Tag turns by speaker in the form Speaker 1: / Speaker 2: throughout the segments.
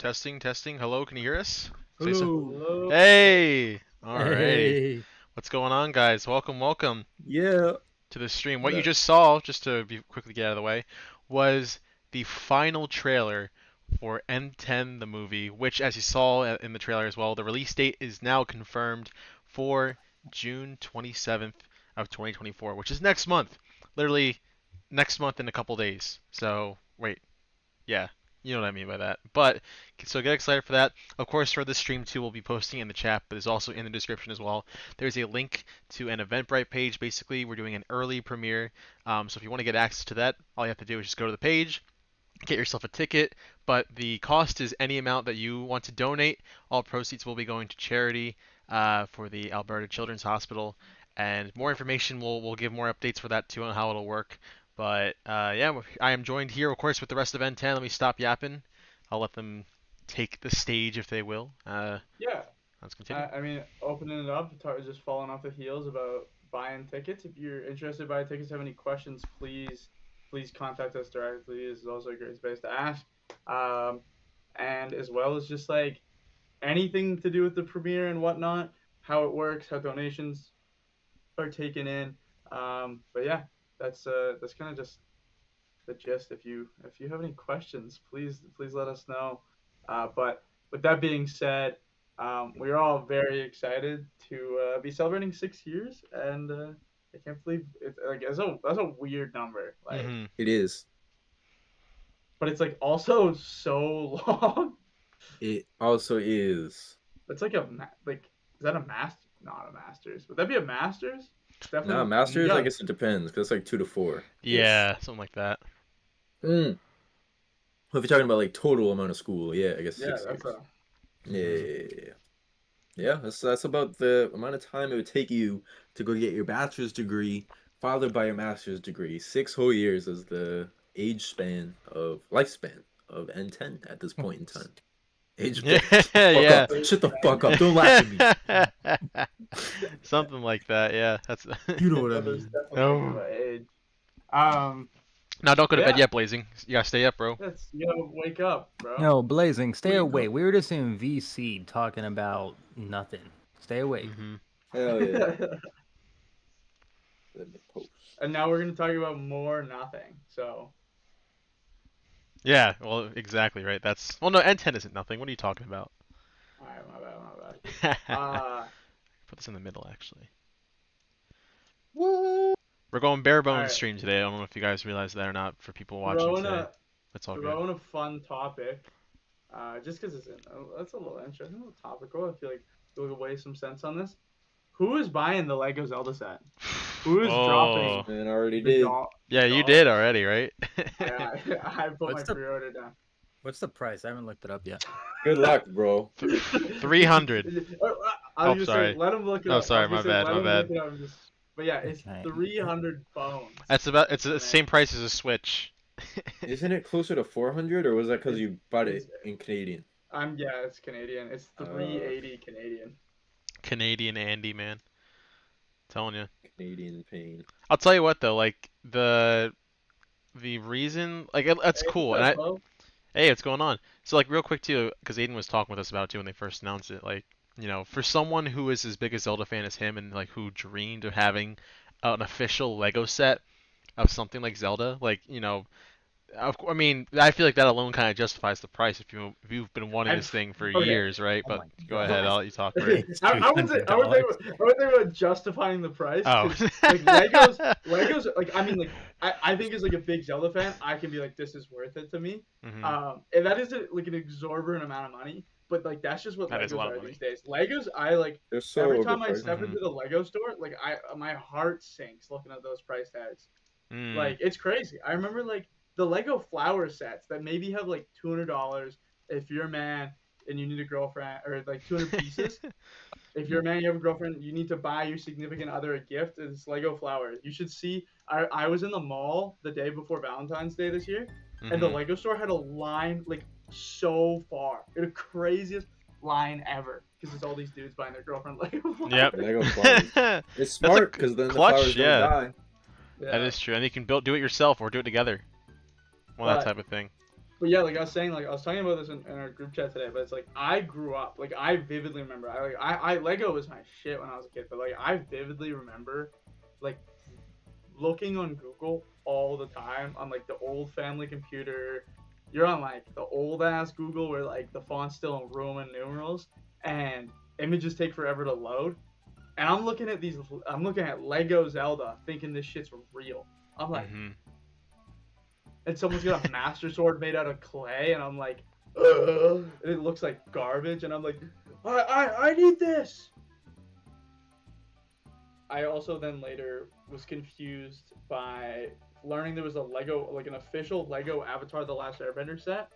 Speaker 1: Testing, testing. Hello, can you hear us? Say so.
Speaker 2: Hello.
Speaker 3: Hello.
Speaker 1: Hey! Alrighty.
Speaker 2: Hey.
Speaker 1: What's going on, guys? Welcome
Speaker 2: Yeah.
Speaker 1: to the stream. What you
Speaker 2: That.
Speaker 1: just saw, just to quickly get out of the way, was the final trailer for N10, the movie, which, as you saw in the trailer as well, the release date is now confirmed for June 27th of 2024, which is next month. Literally next month in a couple days. So, wait. Yeah, you know what I mean by that. But so get excited for that. Of course, for this stream too, we'll be posting in the chat, but it's also in the description as well. There's a link to an Eventbrite page. Basically, we're doing an early premiere. So if you want to get access to that, all you have to do is just go to the page, get yourself a ticket. But the cost is any amount that you want to donate. All proceeds will be going to charity for the Alberta Children's Hospital. And more information, we'll give more updates for that too on how it'll work. But yeah, I am joined here, of course, with the rest of N10. Let me stop yapping. I'll let them take the stage if they will.
Speaker 3: Yeah,
Speaker 1: Let's continue.
Speaker 3: I mean, opening it up, just falling off the heels about buying tickets. If you're interested in buying tickets, have any questions, please contact us directly. This is also a great space to ask. And as well as just like anything to do with the premiere and whatnot, how it works, how donations are taken in. But yeah, that's kind of just the gist. If you have any questions, please let us know. But with that being said, we're all very excited to be celebrating 6 years, and I can't believe it's like that's a weird number, like,
Speaker 1: Mm-hmm.
Speaker 2: It is.
Speaker 3: but it's like also so long.
Speaker 2: It also is.
Speaker 3: It's like like, is that a master? Not a master's. Would that be a master's? It's definitely
Speaker 2: Nah,
Speaker 3: you
Speaker 2: Masters, I
Speaker 3: got
Speaker 2: guess it depends, because it's like 2 to 4.
Speaker 1: Yeah, something like that.
Speaker 2: Mm. Well, if you're talking about like total amount of school, yeah, I guess
Speaker 3: yeah,
Speaker 2: 6
Speaker 3: that's
Speaker 2: years.
Speaker 3: a
Speaker 2: Yeah. Yeah, that's about the amount of time it would take you to go get your bachelor's degree, followed by your master's degree. 6 whole years is the lifespan of N10 at this point in time.
Speaker 1: Yeah,
Speaker 2: Fuck
Speaker 1: yeah.
Speaker 2: up. Shut the fuck up. Don't laugh at me.
Speaker 1: Something like that. Yeah, that's.
Speaker 2: You know what I
Speaker 3: there's
Speaker 2: mean.
Speaker 3: definitely
Speaker 1: Oh.
Speaker 3: an age. Um,
Speaker 1: Now don't go to bed
Speaker 3: yeah,
Speaker 1: yet, Blazing. You gotta stay up, bro.
Speaker 3: you gotta wake up, bro.
Speaker 4: No, Blazing, stay
Speaker 2: Wake
Speaker 4: away.
Speaker 2: up.
Speaker 4: We were just in VC talking about nothing. Stay away.
Speaker 1: Mm-hmm.
Speaker 2: Hell yeah. Let me post.
Speaker 3: And now we're gonna talk about more nothing. So
Speaker 1: Yeah, well, exactly right. Well, no, N10 isn't nothing. What are you talking about?
Speaker 3: all right, my bad.
Speaker 1: Put this in the middle, actually.
Speaker 2: Woo!
Speaker 1: We're going bare
Speaker 3: All
Speaker 1: bones
Speaker 3: right,
Speaker 1: stream today. I don't know if you guys realize that or not for people watching
Speaker 3: throwing
Speaker 1: today.
Speaker 3: a
Speaker 1: That's all good.
Speaker 3: throwing a fun topic. Just because that's a little interesting, a little topical. I feel like we'll waste some sense on this. Who is buying the Lego Zelda set? Who is dropping
Speaker 2: Man, I already
Speaker 3: the
Speaker 2: did.
Speaker 1: Yeah, you
Speaker 3: doll?
Speaker 1: did already, right?
Speaker 3: I put
Speaker 4: What's
Speaker 3: my
Speaker 4: the-
Speaker 3: pre-order down.
Speaker 4: What's the price? I haven't looked it up yet.
Speaker 2: Good luck, bro.
Speaker 1: 300.
Speaker 3: I was
Speaker 1: Oh,
Speaker 3: gonna
Speaker 1: sorry.
Speaker 3: say, let him look it
Speaker 1: Oh,
Speaker 3: up.
Speaker 1: sorry,
Speaker 3: I was
Speaker 1: my
Speaker 3: gonna
Speaker 1: bad,
Speaker 3: say, let
Speaker 1: my
Speaker 3: him look it up and but yeah, it's
Speaker 4: Okay.
Speaker 3: 300 bones.
Speaker 1: It's the same price as a Switch.
Speaker 2: Isn't it closer to 400, or was that because you bought it in Canadian?
Speaker 3: Yeah, it's Canadian. It's 380 Canadian.
Speaker 1: Canadian Andy, man. Telling you.
Speaker 2: Canadian pain.
Speaker 1: I'll tell you what though, like the reason, like that's
Speaker 3: Hey,
Speaker 1: cool,
Speaker 3: what's
Speaker 1: and
Speaker 3: up, Bo?
Speaker 1: hey, what's going on? So like real quick too, because Aiden was talking with us about it too when they first announced it. Like, for someone who is as big a Zelda fan as him and like who dreamed of having an official Lego set of something like Zelda, like I mean, I feel like that alone kind of justifies the price if you've been wanting this thing for
Speaker 3: Okay.
Speaker 1: years, right?
Speaker 4: Oh
Speaker 1: But
Speaker 4: my
Speaker 1: go
Speaker 4: God.
Speaker 1: ahead, I'll let you talk
Speaker 3: I
Speaker 1: for it.
Speaker 4: It's
Speaker 3: would say I would think about justifying the price.
Speaker 1: Oh.
Speaker 3: 'Cause, like Legos, like I mean, like I think as like a big Zelda fan, I can be like, this is worth it to me.
Speaker 1: Mhm.
Speaker 3: And that is like an exorbitant amount of money, but like that's just what
Speaker 1: That is a
Speaker 3: Legos
Speaker 1: lot of
Speaker 3: are
Speaker 1: money.
Speaker 3: these days. Legos, I like
Speaker 2: They're so
Speaker 3: every time I
Speaker 2: overpriced.
Speaker 3: step
Speaker 1: Mhm.
Speaker 3: into the Lego store, like my heart sinks looking at those price tags.
Speaker 1: Mm.
Speaker 3: Like it's crazy. I remember like the Lego flower sets that maybe have like $200 if you're a man and you need a girlfriend, or like 200 pieces. If you're a man, you have a girlfriend, you need to buy your significant other a gift. It's Lego flowers. You should see. I was in the mall the day before Valentine's Day this year, and the
Speaker 1: Mhm.
Speaker 3: Lego store had a line like so far. It the craziest line ever because it's all these dudes buying their girlfriend Lego flowers.
Speaker 1: Yep.
Speaker 2: Lego flowers. It's
Speaker 1: That's a
Speaker 2: smart because then the
Speaker 1: clutch,
Speaker 2: flowers
Speaker 1: yeah.
Speaker 2: don't die.
Speaker 3: Yeah.
Speaker 1: That is true, and you can do it yourself or do it together. Well, that
Speaker 3: But-
Speaker 1: type of thing.
Speaker 3: But yeah, like I was saying, like I was talking about this in our group chat today, but it's like I grew up, like I vividly remember, I Lego was my shit when I was a kid, but like I vividly remember, like looking on Google all the time on like the old family computer. You're on like the old ass Google where like the font's still in Roman numerals and images take forever to load. And I'm looking at Lego Zelda thinking this shit's real. I'm like,
Speaker 1: Mm-hmm.
Speaker 3: and someone's got a Master Sword made out of clay, and I'm like, ugh, and it looks like garbage, and I'm like, I need this. I also then later was confused by learning there was a Lego, like an official Lego Avatar: The Last Airbender set.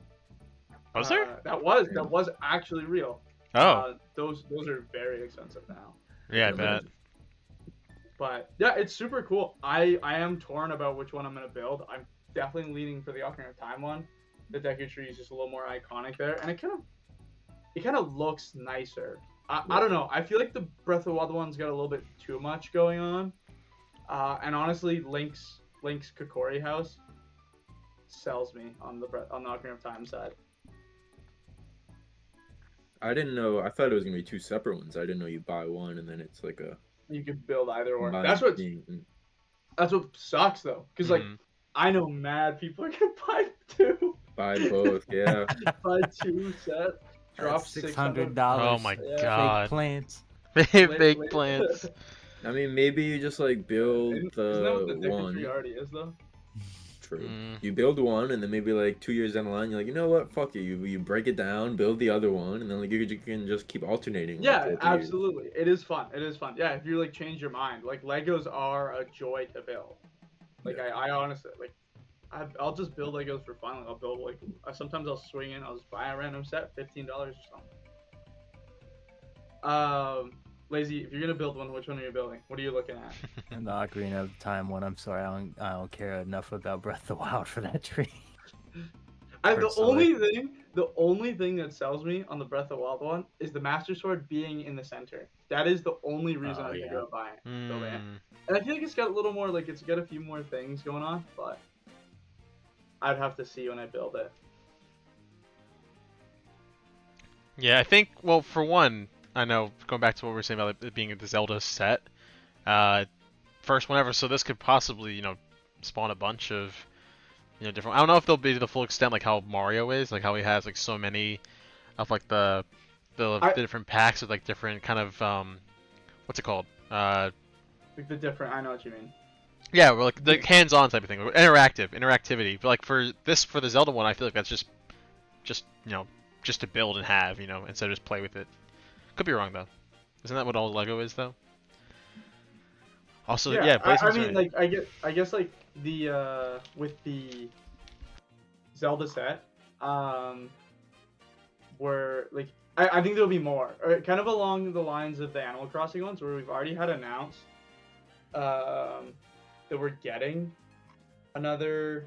Speaker 1: Was there?
Speaker 3: That was actually real.
Speaker 1: Oh,
Speaker 3: Those are very expensive now.
Speaker 1: yeah, I bet.
Speaker 3: But yeah, it's super cool. I am torn about which one I'm gonna build. I'm definitely leaning for the Ocarina of Time one. The Deku Tree is just a little more iconic there, and it kind of looks nicer. I don't know. I feel like the Breath of the Wild one's got a little bit too much going on. And honestly, Link's Kokori house sells me on the Ocarina of Time side.
Speaker 2: I didn't know. I thought it was gonna be two separate ones. I didn't know you buy one and then it's like a.
Speaker 3: You could build either or.
Speaker 2: combined thing.
Speaker 3: That's what sucks though, because like I know mad people are gonna buy two.
Speaker 2: Buy both, yeah.
Speaker 3: Buy two sets. Drop
Speaker 4: $600.
Speaker 1: Oh my god.
Speaker 4: Fake plants.
Speaker 1: Fake plants.
Speaker 2: I mean, maybe you just like build
Speaker 3: Isn't that what the
Speaker 2: the
Speaker 3: Deku
Speaker 2: one.
Speaker 3: Tree already is though?
Speaker 2: True. You build one, and then maybe like 2 years down the line, you're like, you know what? Fuck it. You break it down, build the other one, and then like you can just keep alternating.
Speaker 3: Yeah,
Speaker 2: like,
Speaker 3: absolutely. It is fun. It is fun. Yeah, if you like change your mind, like Legos are a joy to build. Like I honestly like, I'll just build Legos for fun. Like, I'll build like sometimes I'll swing in. I'll just buy a random set, $15 or something. Lazy, if you're gonna build one, which one are you building? What are you looking at?
Speaker 4: And the Ocarina of Time one. I'm sorry, I don't care enough about Breath of the Wild for that tree.
Speaker 3: The only thing that sells me on the Breath of the Wild one is the Master Sword being in the center. That is the only reason I'm gonna go buy it. Build it. And I feel like it's got a little more, like it's got a few more things going on, but I'd have to see when I build it.
Speaker 1: Yeah, I think, well, for one, I know, going back to what we were saying about it being the Zelda set, first one ever, so this could possibly, spawn a bunch of, different, I don't know if they'll be to the full extent like how Mario is, like how he has, like, so many of, like, the different packs with, like, different kind of, what's it called?
Speaker 3: Like the different, I know what you mean.
Speaker 1: Yeah, well, like, the hands-on type of thing, interactivity, but, like, for the Zelda one, I feel like that's just to build and have, instead of just play with it. Could be wrong though. Isn't that what all Lego is though? Also, yeah.
Speaker 3: I mean, like I guess like the with the Zelda set, where like I think there'll be more, or kind of along the lines of the Animal Crossing ones, where we've already had announced that we're getting another,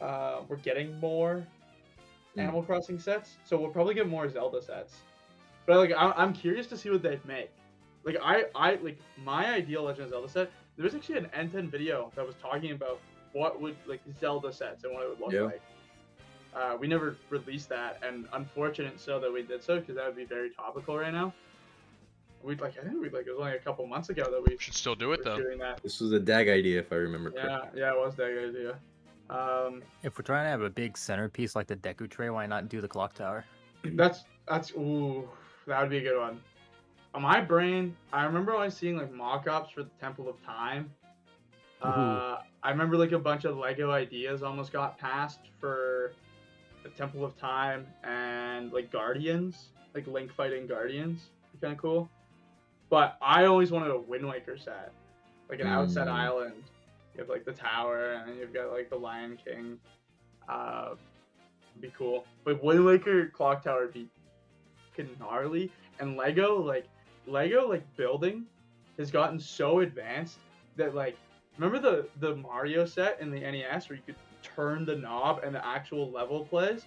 Speaker 3: we're getting more Animal Crossing sets, so we'll probably get more Zelda sets. But like, I'm curious to see what they'd make. Like, I like my ideal Legend of Zelda set. There was actually an N10 video that was talking about what would like Zelda sets and what it would look like. We never released that, and unfortunate so that we did so, because that would be very topical right now. I think it was only a couple months ago that we
Speaker 1: should still do it though.
Speaker 3: Doing that.
Speaker 2: This was a DAG idea, if I remember correctly.
Speaker 3: Yeah, it was DAG idea.
Speaker 4: If we're trying to have a big centerpiece like the Deku Tray, why not do the clock tower?
Speaker 3: That's ooh, that would be a good one. On my brain, I remember always seeing like mock-ups for the Temple of Time. I remember like a bunch of Lego ideas almost got passed for the Temple of Time and like Guardians, like Link fighting Guardians. Kind of cool. But I always wanted a Wind Waker set, like an Outset Island. You have like the tower, and then you've got like the Lion King. It'd be cool. But Wind Waker Clock Tower would be gnarly. And Lego building has gotten so advanced that like, remember the Mario set in the NES where you could turn the knob and the actual level plays?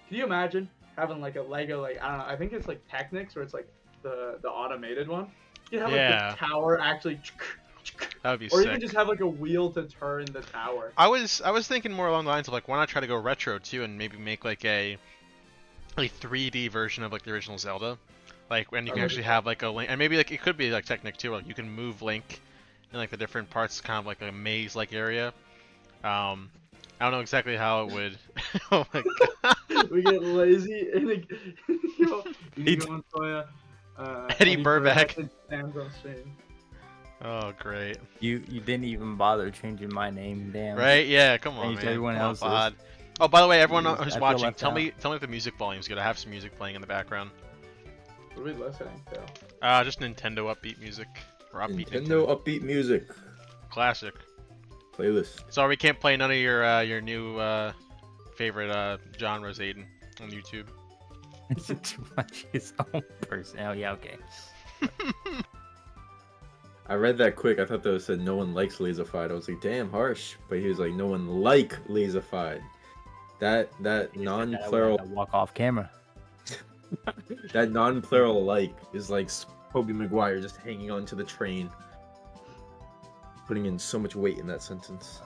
Speaker 3: Can you imagine having like a Lego, like, I don't know, I think it's like Technics, where it's like the automated one. You have like the tower actually
Speaker 1: That would be
Speaker 3: Or
Speaker 1: sick.
Speaker 3: even just have like a wheel to turn the tower.
Speaker 1: I was thinking more along the lines of like, why not try to go retro too, and maybe make like a 3D version of like the original Zelda, like when you can actually have like a Link, and maybe like it could be like Technic too, like you can move Link in like the different parts, kind of like a maze-like area. I don't know exactly how it would. Oh my god.
Speaker 3: We get lazy and you go Montoya.
Speaker 1: Eddie Burback.
Speaker 3: Stands on stream.
Speaker 1: Oh great.
Speaker 4: You didn't even bother changing my name, damn.
Speaker 1: Right? Yeah. Come on,
Speaker 4: Changed
Speaker 1: man.
Speaker 4: everyone
Speaker 1: Come on,
Speaker 4: else's.
Speaker 1: Pod. Oh, by the way, everyone
Speaker 4: Jeez, I
Speaker 1: who's
Speaker 4: feel
Speaker 1: watching,
Speaker 4: left
Speaker 1: tell
Speaker 4: out.
Speaker 1: me if the music volume's good. I have some music playing in the background.
Speaker 3: What are we listening to?
Speaker 1: Just Nintendo upbeat music or upbeat
Speaker 2: Nintendo upbeat music
Speaker 1: classic.
Speaker 2: playlist.
Speaker 1: Sorry, we can't play none of your new favorite genres, Aiden, on YouTube.
Speaker 4: It's too much his own person. Oh yeah, okay.
Speaker 2: I read that quick. I thought that said no one likes Laserfied. I was like, damn, harsh. But he was like, no one like Laserfied. That non-plural
Speaker 4: Walk off camera.
Speaker 2: that non-plural like is like Tobey Maguire just hanging onto the train, putting in so much weight in that sentence.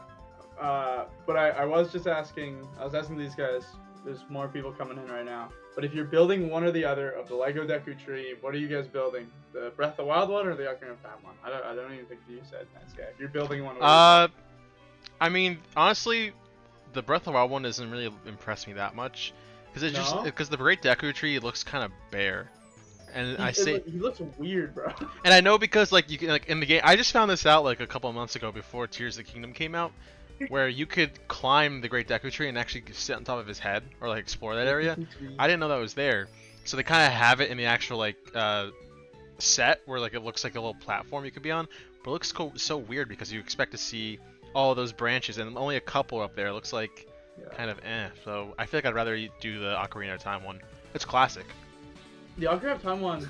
Speaker 3: But I was just asking. I was asking these guys. There's more people coming in right now. But if you're building one or the other of the Lego Deku Tree, what are you guys building? The Breath of the Wild one or the Ocarina of Time one? I don't even think you said that, guy. If you're building one.
Speaker 1: I mean, honestly, the Breath of the Wild one doesn't really impress me that much, because it's just
Speaker 3: No?
Speaker 1: because the Great Deku Tree looks kind of bare, and
Speaker 3: he looks weird, bro.
Speaker 1: and I know because like you can like in the game. I just found this out like a couple of months ago before Tears of the Kingdom came out, where you could climb the Great Deku Tree and actually sit on top of his head or like explore that area. I didn't know that was there, so they kind of have it in the actual like set where like it looks like a little platform you could be on, but it looks so weird because you expect to see all those branches and only a couple up there. It looks like kind of so I feel like I'd rather do the Ocarina of Time one. It's classic.
Speaker 3: The Ocarina of Time one,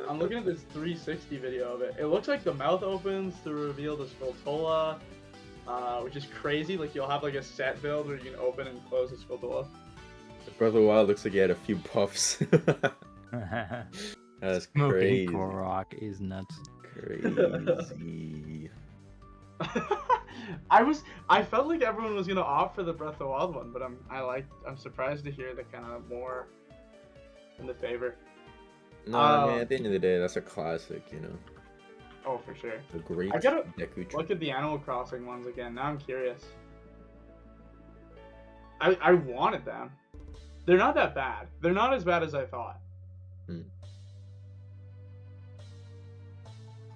Speaker 3: I'm looking at this 360 video of it. It looks like the mouth opens to reveal the Skulltula, which is crazy. Like you'll have like a set build where you can open and close the Skulltula.
Speaker 2: The Breath of the Wild looks like he had a few puffs. That's crazy.
Speaker 4: Smoking rock is nuts.
Speaker 2: Crazy.
Speaker 3: I felt like everyone was gonna opt for the Breath of the Wild one, but I'm surprised to hear the kind of more in the favor.
Speaker 2: No, man, at the end of the day, that's a classic, you know.
Speaker 3: Oh, for sure.
Speaker 2: The great
Speaker 3: I gotta
Speaker 2: Deku Tree.
Speaker 3: look at the Animal Crossing ones again. Now I'm curious. I wanted them. They're not that bad. They're not as bad as I thought.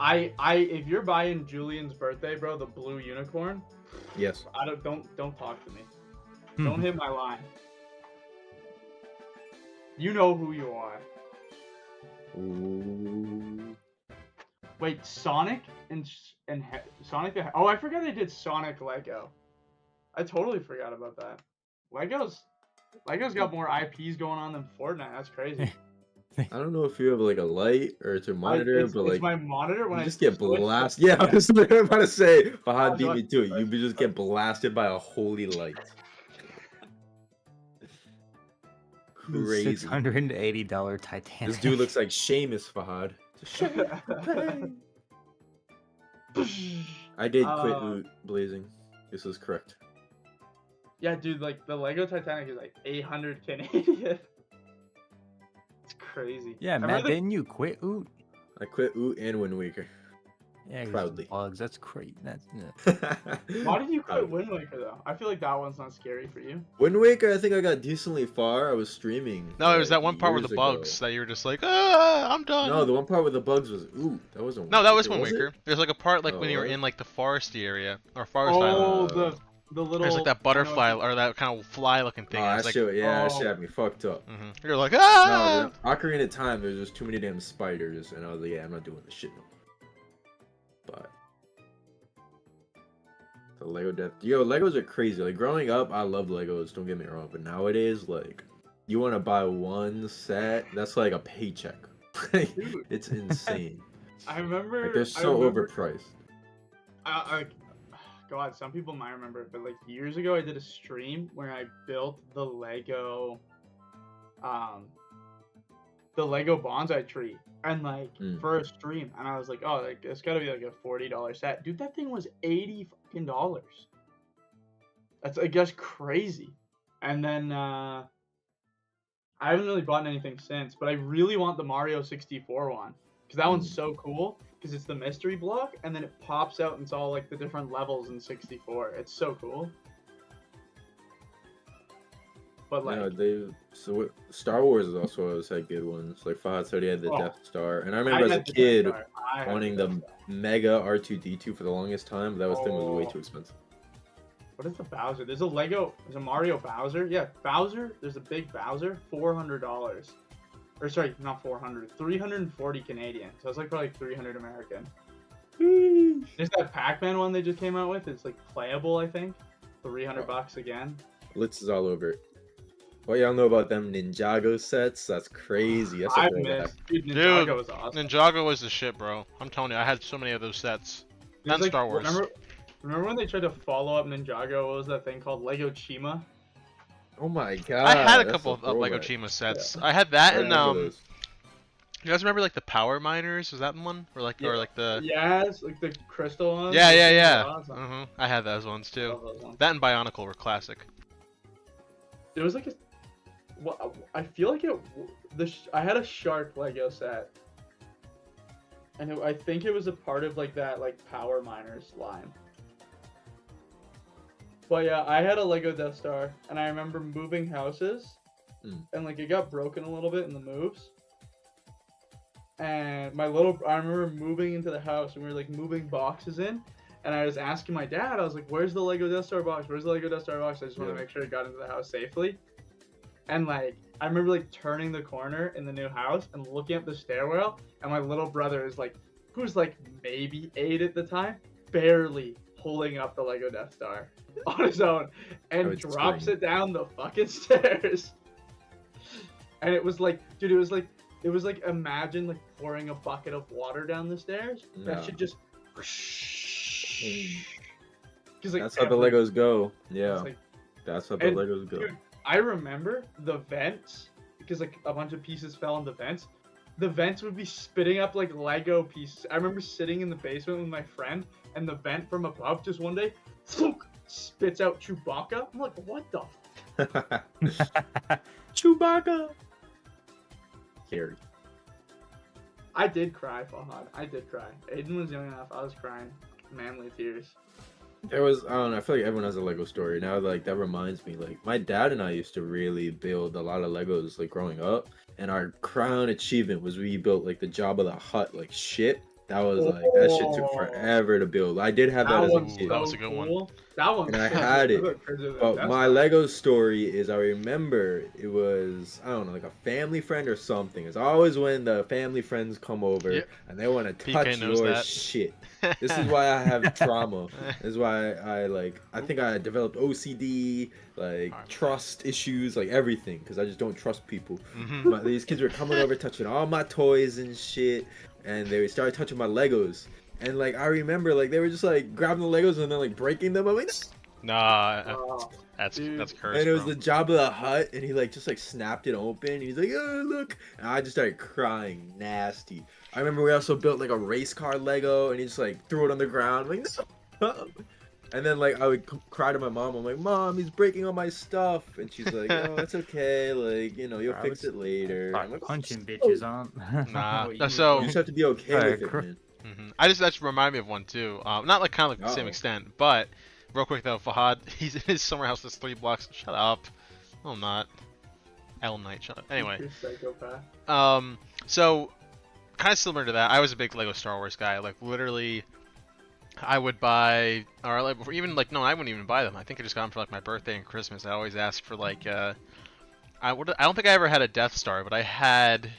Speaker 3: If you're buying Julian's birthday, bro, the blue unicorn,
Speaker 2: Yes.
Speaker 3: don't talk to me. Don't hit my line. You know who you are.
Speaker 2: Ooh.
Speaker 3: Wait, Sonic and Sonic the I forgot they did Sonic Lego. I totally forgot about that. Lego's got more IPs going on than Fortnite. That's crazy.
Speaker 2: I don't know if you have like a light or it's a monitor, but like
Speaker 3: it's my monitor when
Speaker 2: you
Speaker 3: I
Speaker 2: just get
Speaker 3: switch-
Speaker 2: blasted. Yeah, I was literally about to say, Fahad beat
Speaker 3: so
Speaker 2: me to it. You just get blasted by a holy light. Crazy.
Speaker 4: $680 Titanic.
Speaker 2: This dude looks like Seamus, Fahad. I did quit Oot Blazing. This is correct.
Speaker 3: Yeah, dude, like the Lego Titanic is like 800 Canadian. It's crazy.
Speaker 4: Yeah, Matt, didn't you quit Oot?
Speaker 2: I quit Oot and Wind Waker.
Speaker 4: Yeah,
Speaker 2: proudly.
Speaker 4: Bugs. That's crazy.
Speaker 3: Why did you quit Wind Waker though? I feel like that one's not scary for you.
Speaker 2: Wind Waker, I think I got decently far. I was streaming.
Speaker 1: No, it was
Speaker 2: like,
Speaker 1: that one part with the
Speaker 2: years
Speaker 1: bugs
Speaker 2: ago.
Speaker 1: that you were just like, I'm done.
Speaker 2: No, the one part with the bugs was Oot. That wasn't.
Speaker 1: No, that was
Speaker 2: Wind
Speaker 1: Wind
Speaker 2: Waker,
Speaker 1: Waker. There's like a part like
Speaker 2: Oh,
Speaker 1: when you were
Speaker 2: what?
Speaker 1: in like the foresty area or forest island.
Speaker 3: Oh, the little.
Speaker 1: There's like that butterfly or that kind of fly-looking thing.
Speaker 2: Oh,
Speaker 1: and
Speaker 2: that
Speaker 1: it's
Speaker 2: shit, yeah, that
Speaker 3: Oh.
Speaker 2: shit had me fucked up.
Speaker 1: You're like,
Speaker 2: No,
Speaker 1: ah.
Speaker 2: the Ocarina of Time, there's just too many damn spiders, and I was like, yeah, I'm not doing this shit no more. But the Lego Death, Legos are crazy. Like growing up, I loved Legos. Don't get me wrong, but nowadays, like, you want to buy one set, that's like a paycheck.
Speaker 3: Dude.
Speaker 2: It's insane.
Speaker 3: I remember.
Speaker 2: Like they're so overpriced.
Speaker 3: God, some people might remember it, but like years ago, I did a stream where I built the Lego bonsai tree. and like
Speaker 2: Mm.
Speaker 3: for a stream, and I was like, oh, like it's gotta be like a $40 set, dude. That thing was $80 fucking. That's, I guess, crazy. And then I haven't really bought anything since, but I really want the Mario 64 one because that one's so cool. Because it's the mystery block, and then it pops out and it's all like the different levels in 64. It's so cool. But like,
Speaker 2: Star Wars has also always had good ones. Like Fahad said, he had the
Speaker 3: Oh,
Speaker 2: Death Star, and I remember as a
Speaker 3: had the Death
Speaker 2: kid
Speaker 3: Star. I had
Speaker 2: wanting
Speaker 3: the
Speaker 2: the
Speaker 3: Death Star.
Speaker 2: Mega R2D2 for the longest time, but that thing was way
Speaker 3: Oh.
Speaker 2: too expensive.
Speaker 3: What is the Bowser? There's a Mario Bowser. Yeah, Bowser. There's a big Bowser. $400. Or sorry, not 400. 340 Canadian. So it's like probably 300 American. There's that Pac-Man one they just came out with. It's like playable, I think. $300 again.
Speaker 2: Blitz is all over it. What y'all know about them Ninjago sets? That's crazy. That's a
Speaker 3: I
Speaker 2: throwback.
Speaker 3: missed. Dude,
Speaker 1: Dude,
Speaker 3: Ninjago was awesome.
Speaker 1: Ninjago was the shit, bro. I'm telling you, I had so many of those sets.
Speaker 3: There's,
Speaker 1: And Star Wars.
Speaker 3: Remember when they tried to follow up Ninjago? What was that thing called? Lego Chima?
Speaker 2: Oh my god.
Speaker 1: I had a
Speaker 2: that's
Speaker 1: couple of Lego
Speaker 2: throwback.
Speaker 1: Chima sets. I had that
Speaker 2: I
Speaker 1: and
Speaker 2: remember those.
Speaker 1: you guys remember like the Power Miners? Was that one? Or like the
Speaker 3: Yes, like the crystal ones.
Speaker 1: Yeah,
Speaker 3: Those
Speaker 1: yeah,
Speaker 3: things
Speaker 1: yeah.
Speaker 3: were awesome.
Speaker 1: I had those ones
Speaker 3: I
Speaker 1: too.
Speaker 3: love those ones.
Speaker 1: That and Bionicle were classic.
Speaker 3: There was like a. Well, I feel like I had a shark Lego set, and I think it was a part of like that like Power Miners line. But yeah, I had a Lego Death Star, and I remember moving houses, and like it got broken a little bit in the moves. And I remember moving into the house, and we were like moving boxes in, and I was asking my dad, I was like, "Where's the Lego Death Star box? Where's the Lego Death Star box? I just want to make sure it got into the house safely." And like, I remember like turning the corner in the new house and looking up the stairwell, and my little brother is like, who's like maybe 8 at the time, barely pulling up the Lego Death Star on his own, and drops it down the fucking stairs. And it was like, dude, it was like imagine like pouring a bucket of water down the stairs.
Speaker 2: Yeah.
Speaker 3: That should just. Like,
Speaker 2: that's how the Legos go. Yeah.
Speaker 3: Like,
Speaker 2: that's how the Legos go.
Speaker 3: Dude, I remember the vents, because like a bunch of pieces fell in the vents. The vents would be spitting up like Lego pieces. I remember sitting in the basement with my friend, and the vent from above just one day, spits out Chewbacca. I'm like, what the?
Speaker 2: Chewbacca. Scary.
Speaker 3: I did cry, Fahad. I did cry. Aiden was young enough. I was crying manly tears.
Speaker 2: There was, I don't know, I feel like everyone has a Lego story. Now, like, that reminds me, like, my dad and I used to really build a lot of Legos, like, growing up. And our crown achievement was we built, like, the Jabba the Hutt, like, ship. That was, like, that shit took forever to build. I did have that as a kid.
Speaker 1: That was a good one.
Speaker 3: That one.
Speaker 2: And I had it. But my Lego story is, I remember it was, I don't know, like a family friend or something. It's always when the family friends come over and they want to touch your shit. This is why I have trauma. This is why I think I developed OCD, like trust issues, like everything, because I just don't trust people. But these kids were coming over, touching all my toys and shit, and they started touching my Legos. And like I remember, like they were just like grabbing the Legos and then like breaking them. I'm like,
Speaker 1: nah, that's cursed.
Speaker 2: And it was the Jabba the Hutt, and he like just like snapped it open. He's like, oh look, and I just started crying, nasty. I remember we also built like a race car Lego, and he just like threw it on the ground, like no. And then like I would cry to my mom. I'm like, Mom, he's breaking all my stuff, and she's like, oh, it's okay, like you know, you'll fix it later. I'm like,
Speaker 4: punching bitches on.
Speaker 1: Nah, so
Speaker 2: you just have to be okay with it, man.
Speaker 1: That's reminded me of one too. Not like kind of like the same extent, but real quick though, Fahad, he's in his summer house that's 3 blocks. Shut up. No, I'm not. L Knight, shut up. Anyway. So kind of similar to that, I was a big Lego Star Wars guy. Like literally, I would buy, or like even like no, I wouldn't even buy them. I think I just got them for like my birthday and Christmas. I always asked for like, I don't think I ever had a Death Star, but I had.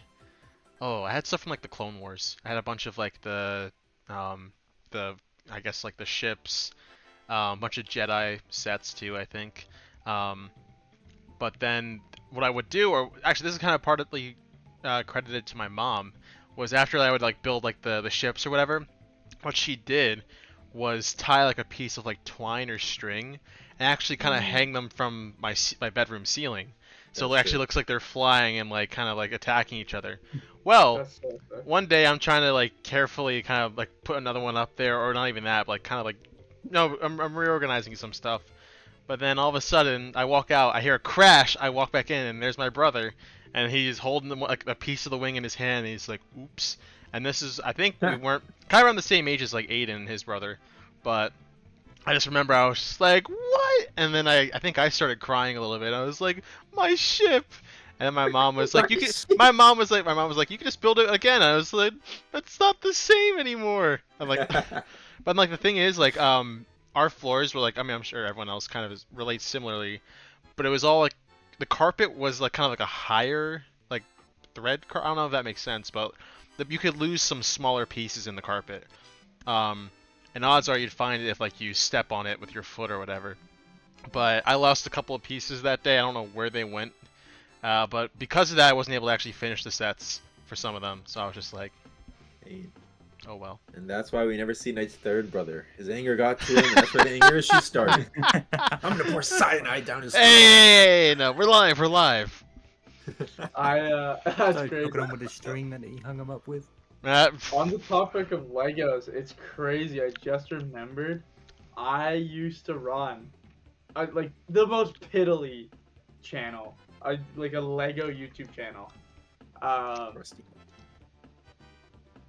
Speaker 1: Oh, I had stuff from like the Clone Wars. I had a bunch of like the I guess like the ships, a bunch of Jedi sets too, I think. But then what I would do, or actually this is kind of partly credited to my mom, was after I would like build like the ships or whatever, what she did was tie like a piece of like twine or string and actually kind of hang them from my bedroom ceiling. So it actually looks like they're flying and like kind of like attacking each other. Well, one day I'm trying to like carefully kind of like put another one up there, or not even that, but like kind of like, no, I'm reorganizing some stuff. But then all of a sudden I walk out, I hear a crash, I walk back in, and there's my brother, and he's holding like a piece of the wing in his hand, and he's like, oops. And this is, I think we weren't kind of around the same age as like Aiden and his brother, but I just remember I was just like, what? And then I think I started crying a little bit. I was like, my ship. And then my mom was like, my mom was like, you can just build it again. I was like, that's not the same anymore. I'm like, but like the thing is, like, our floors were like, I mean, I'm sure everyone else kind of relates similarly, but it was all like, the carpet was like kind of like a higher, like, I don't know if that makes sense, but you could lose some smaller pieces in the carpet. And odds are you'd find it if like you step on it with your foot or whatever. But I lost a couple of pieces that day. I don't know where they went. But because of that, I wasn't able to actually finish the sets for some of them. So I was just like, oh well.
Speaker 2: And that's why we never see Knight's third brother. His anger got to him, and that's where the anger issue started. I'm gonna pour cyanide down his throat.
Speaker 1: Hey, no, we're live.
Speaker 3: That's crazy.
Speaker 4: Hooking him with the string that he hung him up with.
Speaker 3: On the topic of Legos, it's crazy. I just remembered, I used to run, like the most piddly channel, like a Lego YouTube channel.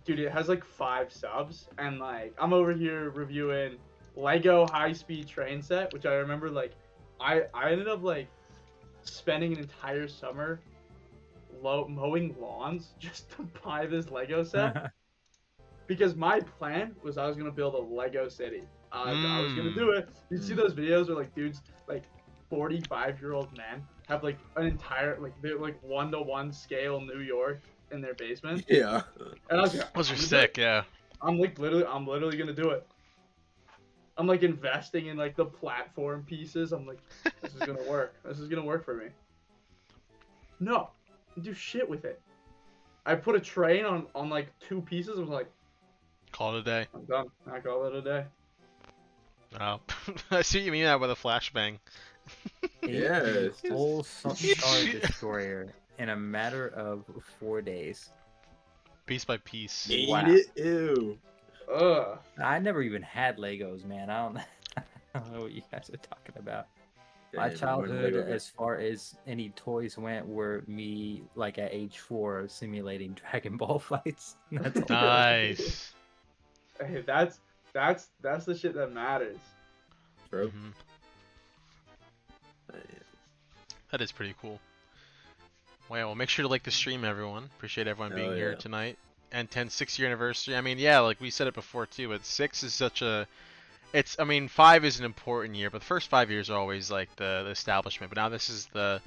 Speaker 3: Dude, it has like 5 subs, and like I'm over here reviewing Lego high-speed train set, which I remember like I ended up like spending an entire summer mowing lawns just to buy this Lego set. Because my plan was I was gonna build a Lego city. I was gonna do it. You see those videos where like dudes, like 45-year-old men, have like an entire they're like 1-to-1 scale New York in their basement.
Speaker 2: Yeah.
Speaker 3: And I was like,
Speaker 1: those are sick, yeah.
Speaker 3: I'm literally gonna do it. I'm like investing in like the platform pieces. I'm like, this is gonna work. This is gonna work for me. No, do shit with it. I put a train on like 2 pieces. I was like,
Speaker 1: call it a day.
Speaker 3: I'm done. I call it a day.
Speaker 1: Oh, I see what you mean with a flashbang.
Speaker 2: Yes.
Speaker 4: Full Star Destroyer in a matter of 4 days.
Speaker 1: Piece by piece.
Speaker 4: Wow.
Speaker 2: Ew.
Speaker 3: Ugh.
Speaker 4: I never even had Legos, man. I don't know what you guys are talking about. My childhood, as far as any toys went, were me like at age 4 simulating Dragon Ball fights. That's all.
Speaker 1: Nice.
Speaker 3: Hey, that's the shit that matters.
Speaker 2: Bro.
Speaker 1: Mm-hmm. That is pretty cool. Well, make sure to like the stream, everyone. Appreciate everyone being here tonight. N10 6-year anniversary. I mean, yeah, like we said it before too, but 6 is such a... I mean, 5 is an important year, but the first 5 years are always like the establishment. But now this is the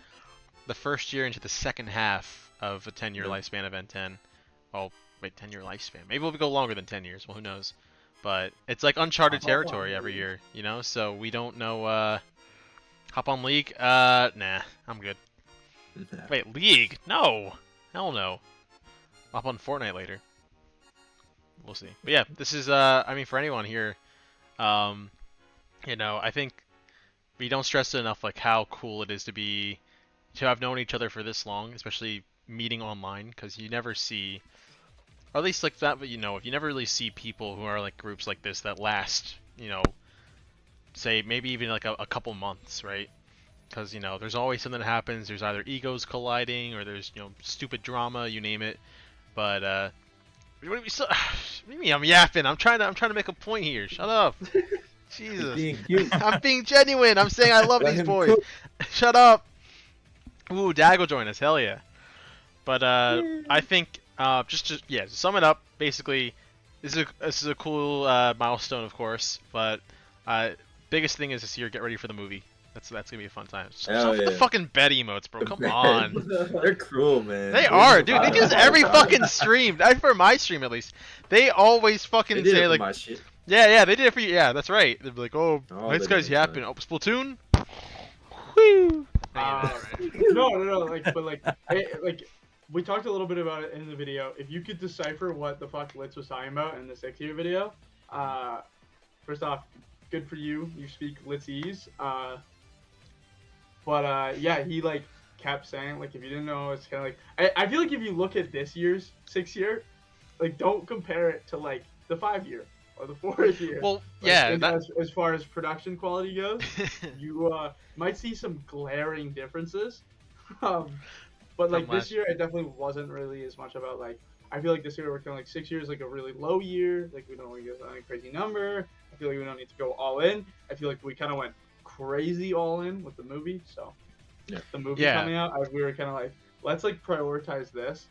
Speaker 1: first year into the second half of a 10-year lifespan of N10. Oh, wait, 10-year lifespan. Maybe we'll go longer than 10 years. Well, who knows? But it's like uncharted territory every year, you know? So we don't know... Hop on League? Nah, I'm good. Wait, League? No! Hell no. Hop on Fortnite later. We'll see. But yeah, this is, I mean, for anyone here, you know, I think we don't stress it enough, like, how cool it is to have known each other for this long, especially meeting online, because you never see, or at least like that, but you know, if you never really see people who are like groups like this that last, you know, say maybe even like a couple months, right? Because, you know, there's always something that happens. There's either egos colliding or there's, you know, stupid drama, you name it. But what do you mean I'm yapping? I'm trying to make a point here. Shut up. Jesus. I'm being genuine. I'm saying I love these boys. Shut up. Ooh, Dag will join us. Hell yeah. But I think just to sum it up, basically this is a cool milestone, of course, but biggest thing is this year, get ready for the movie. That's gonna be a fun time. Stop with the fucking bed emotes, bro. Come on.
Speaker 2: They're cruel, man.
Speaker 1: They are, dude. They do this every fucking stream. For my stream, at least. They always fucking say like, yeah, they did it for you. Yeah, that's right. They'd be like, oh, this guy's yapping. Oh, Splatoon. Woo.
Speaker 3: No. Like we talked a little bit about it in the video. If you could decipher what the fuck Litz was talking about in the 6-year video, first off, good for you. You speak Litzese. But yeah, he like kept saying, like, if you didn't know, it's kind of like I feel like if you look at this year's 6-year, like, don't compare it to like the 5-year or the 4-year.
Speaker 1: Well,
Speaker 3: like,
Speaker 1: yeah,
Speaker 3: as far as production quality goes, you might see some glaring differences. But like this year, it definitely wasn't really as much about like. I feel like this year we're kind of like 6 years, like a really low year. Like we don't want to get a crazy number. I feel like we don't need to go all in. I feel like we kind of went crazy all in with the movie. So the movie coming out, we were kind of like, let's like prioritize this.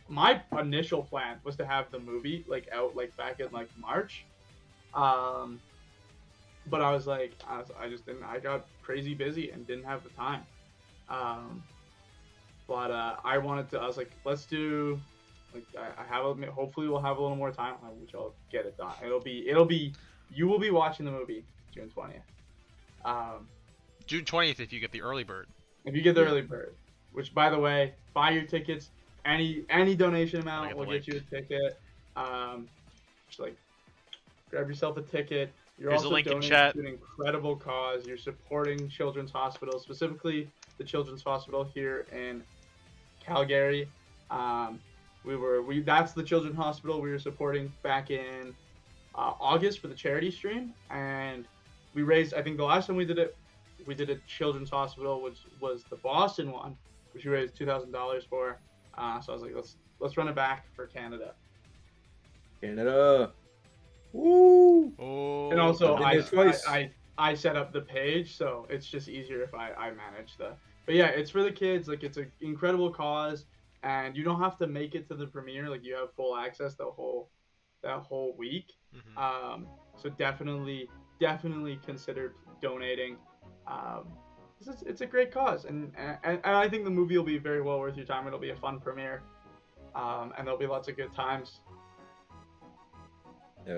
Speaker 3: My initial plan was to have the movie like out like back in like March, but I was like, I just didn't. I got crazy busy and didn't have the time. But I wanted to. I was like, let's do. Like I have. Hopefully, we'll have a little more time, which I'll get it done. It'll be. You will be watching the movie June 20th.
Speaker 1: June 20th if you get the early bird.
Speaker 3: If you get the early bird, which by the way, buy your tickets. Any donation amount will get you a ticket. Just like grab yourself a ticket. You're
Speaker 1: Here's
Speaker 3: also donating to an incredible cause. You're supporting Children's Hospital, specifically the Children's Hospital here in Calgary. That's the Children's Hospital we were supporting back in August for the charity stream, and we raised. I think the last time we did a Children's Hospital, which was the Boston one, which we raised $2,000 for. So I was like, let's run it back for Canada.
Speaker 2: Canada. Woo!
Speaker 1: Oh,
Speaker 3: and also, I set up the page, so it's just easier if I manage the. But yeah, it's for the kids. Like, it's an incredible cause, and you don't have to make it to the premiere. Like, you have full access that whole week.
Speaker 1: Mm-hmm.
Speaker 3: So definitely consider donating. It's a great cause, and I think the movie will be very well worth your time. It'll be a fun premiere, and there'll be lots of good times.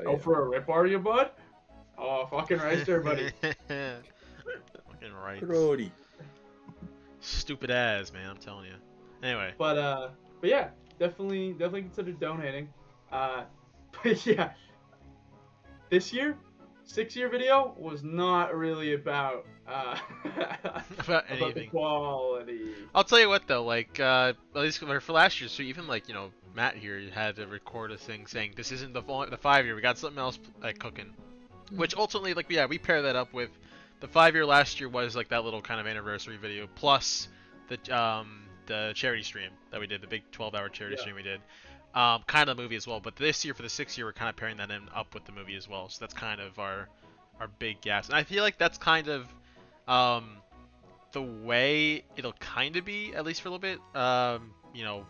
Speaker 3: Oh, for a rip, are you, bud? Oh, fucking right there, buddy.
Speaker 1: Fucking right.
Speaker 2: Brody.
Speaker 1: Stupid ass, man. I'm telling you. Anyway.
Speaker 3: But yeah, definitely consider donating. But yeah, this year, 6-year video was not really about
Speaker 1: about anything.
Speaker 3: About the quality.
Speaker 1: I'll tell you what though, like at least for last year, so even like Matt here had to record a thing saying this isn't the 5-year, we got something else like cooking, which ultimately we pair that up with the 5-year last year was like that little kind of anniversary video plus the charity stream that we did, the big 12-hour charity stream we did. Kind of the movie as well, but this year for the 6-year we're kind of pairing that in up with the movie as well, so that's kind of our big gas, and I feel like that's kind of the way it'll kind of be, at least for a little bit.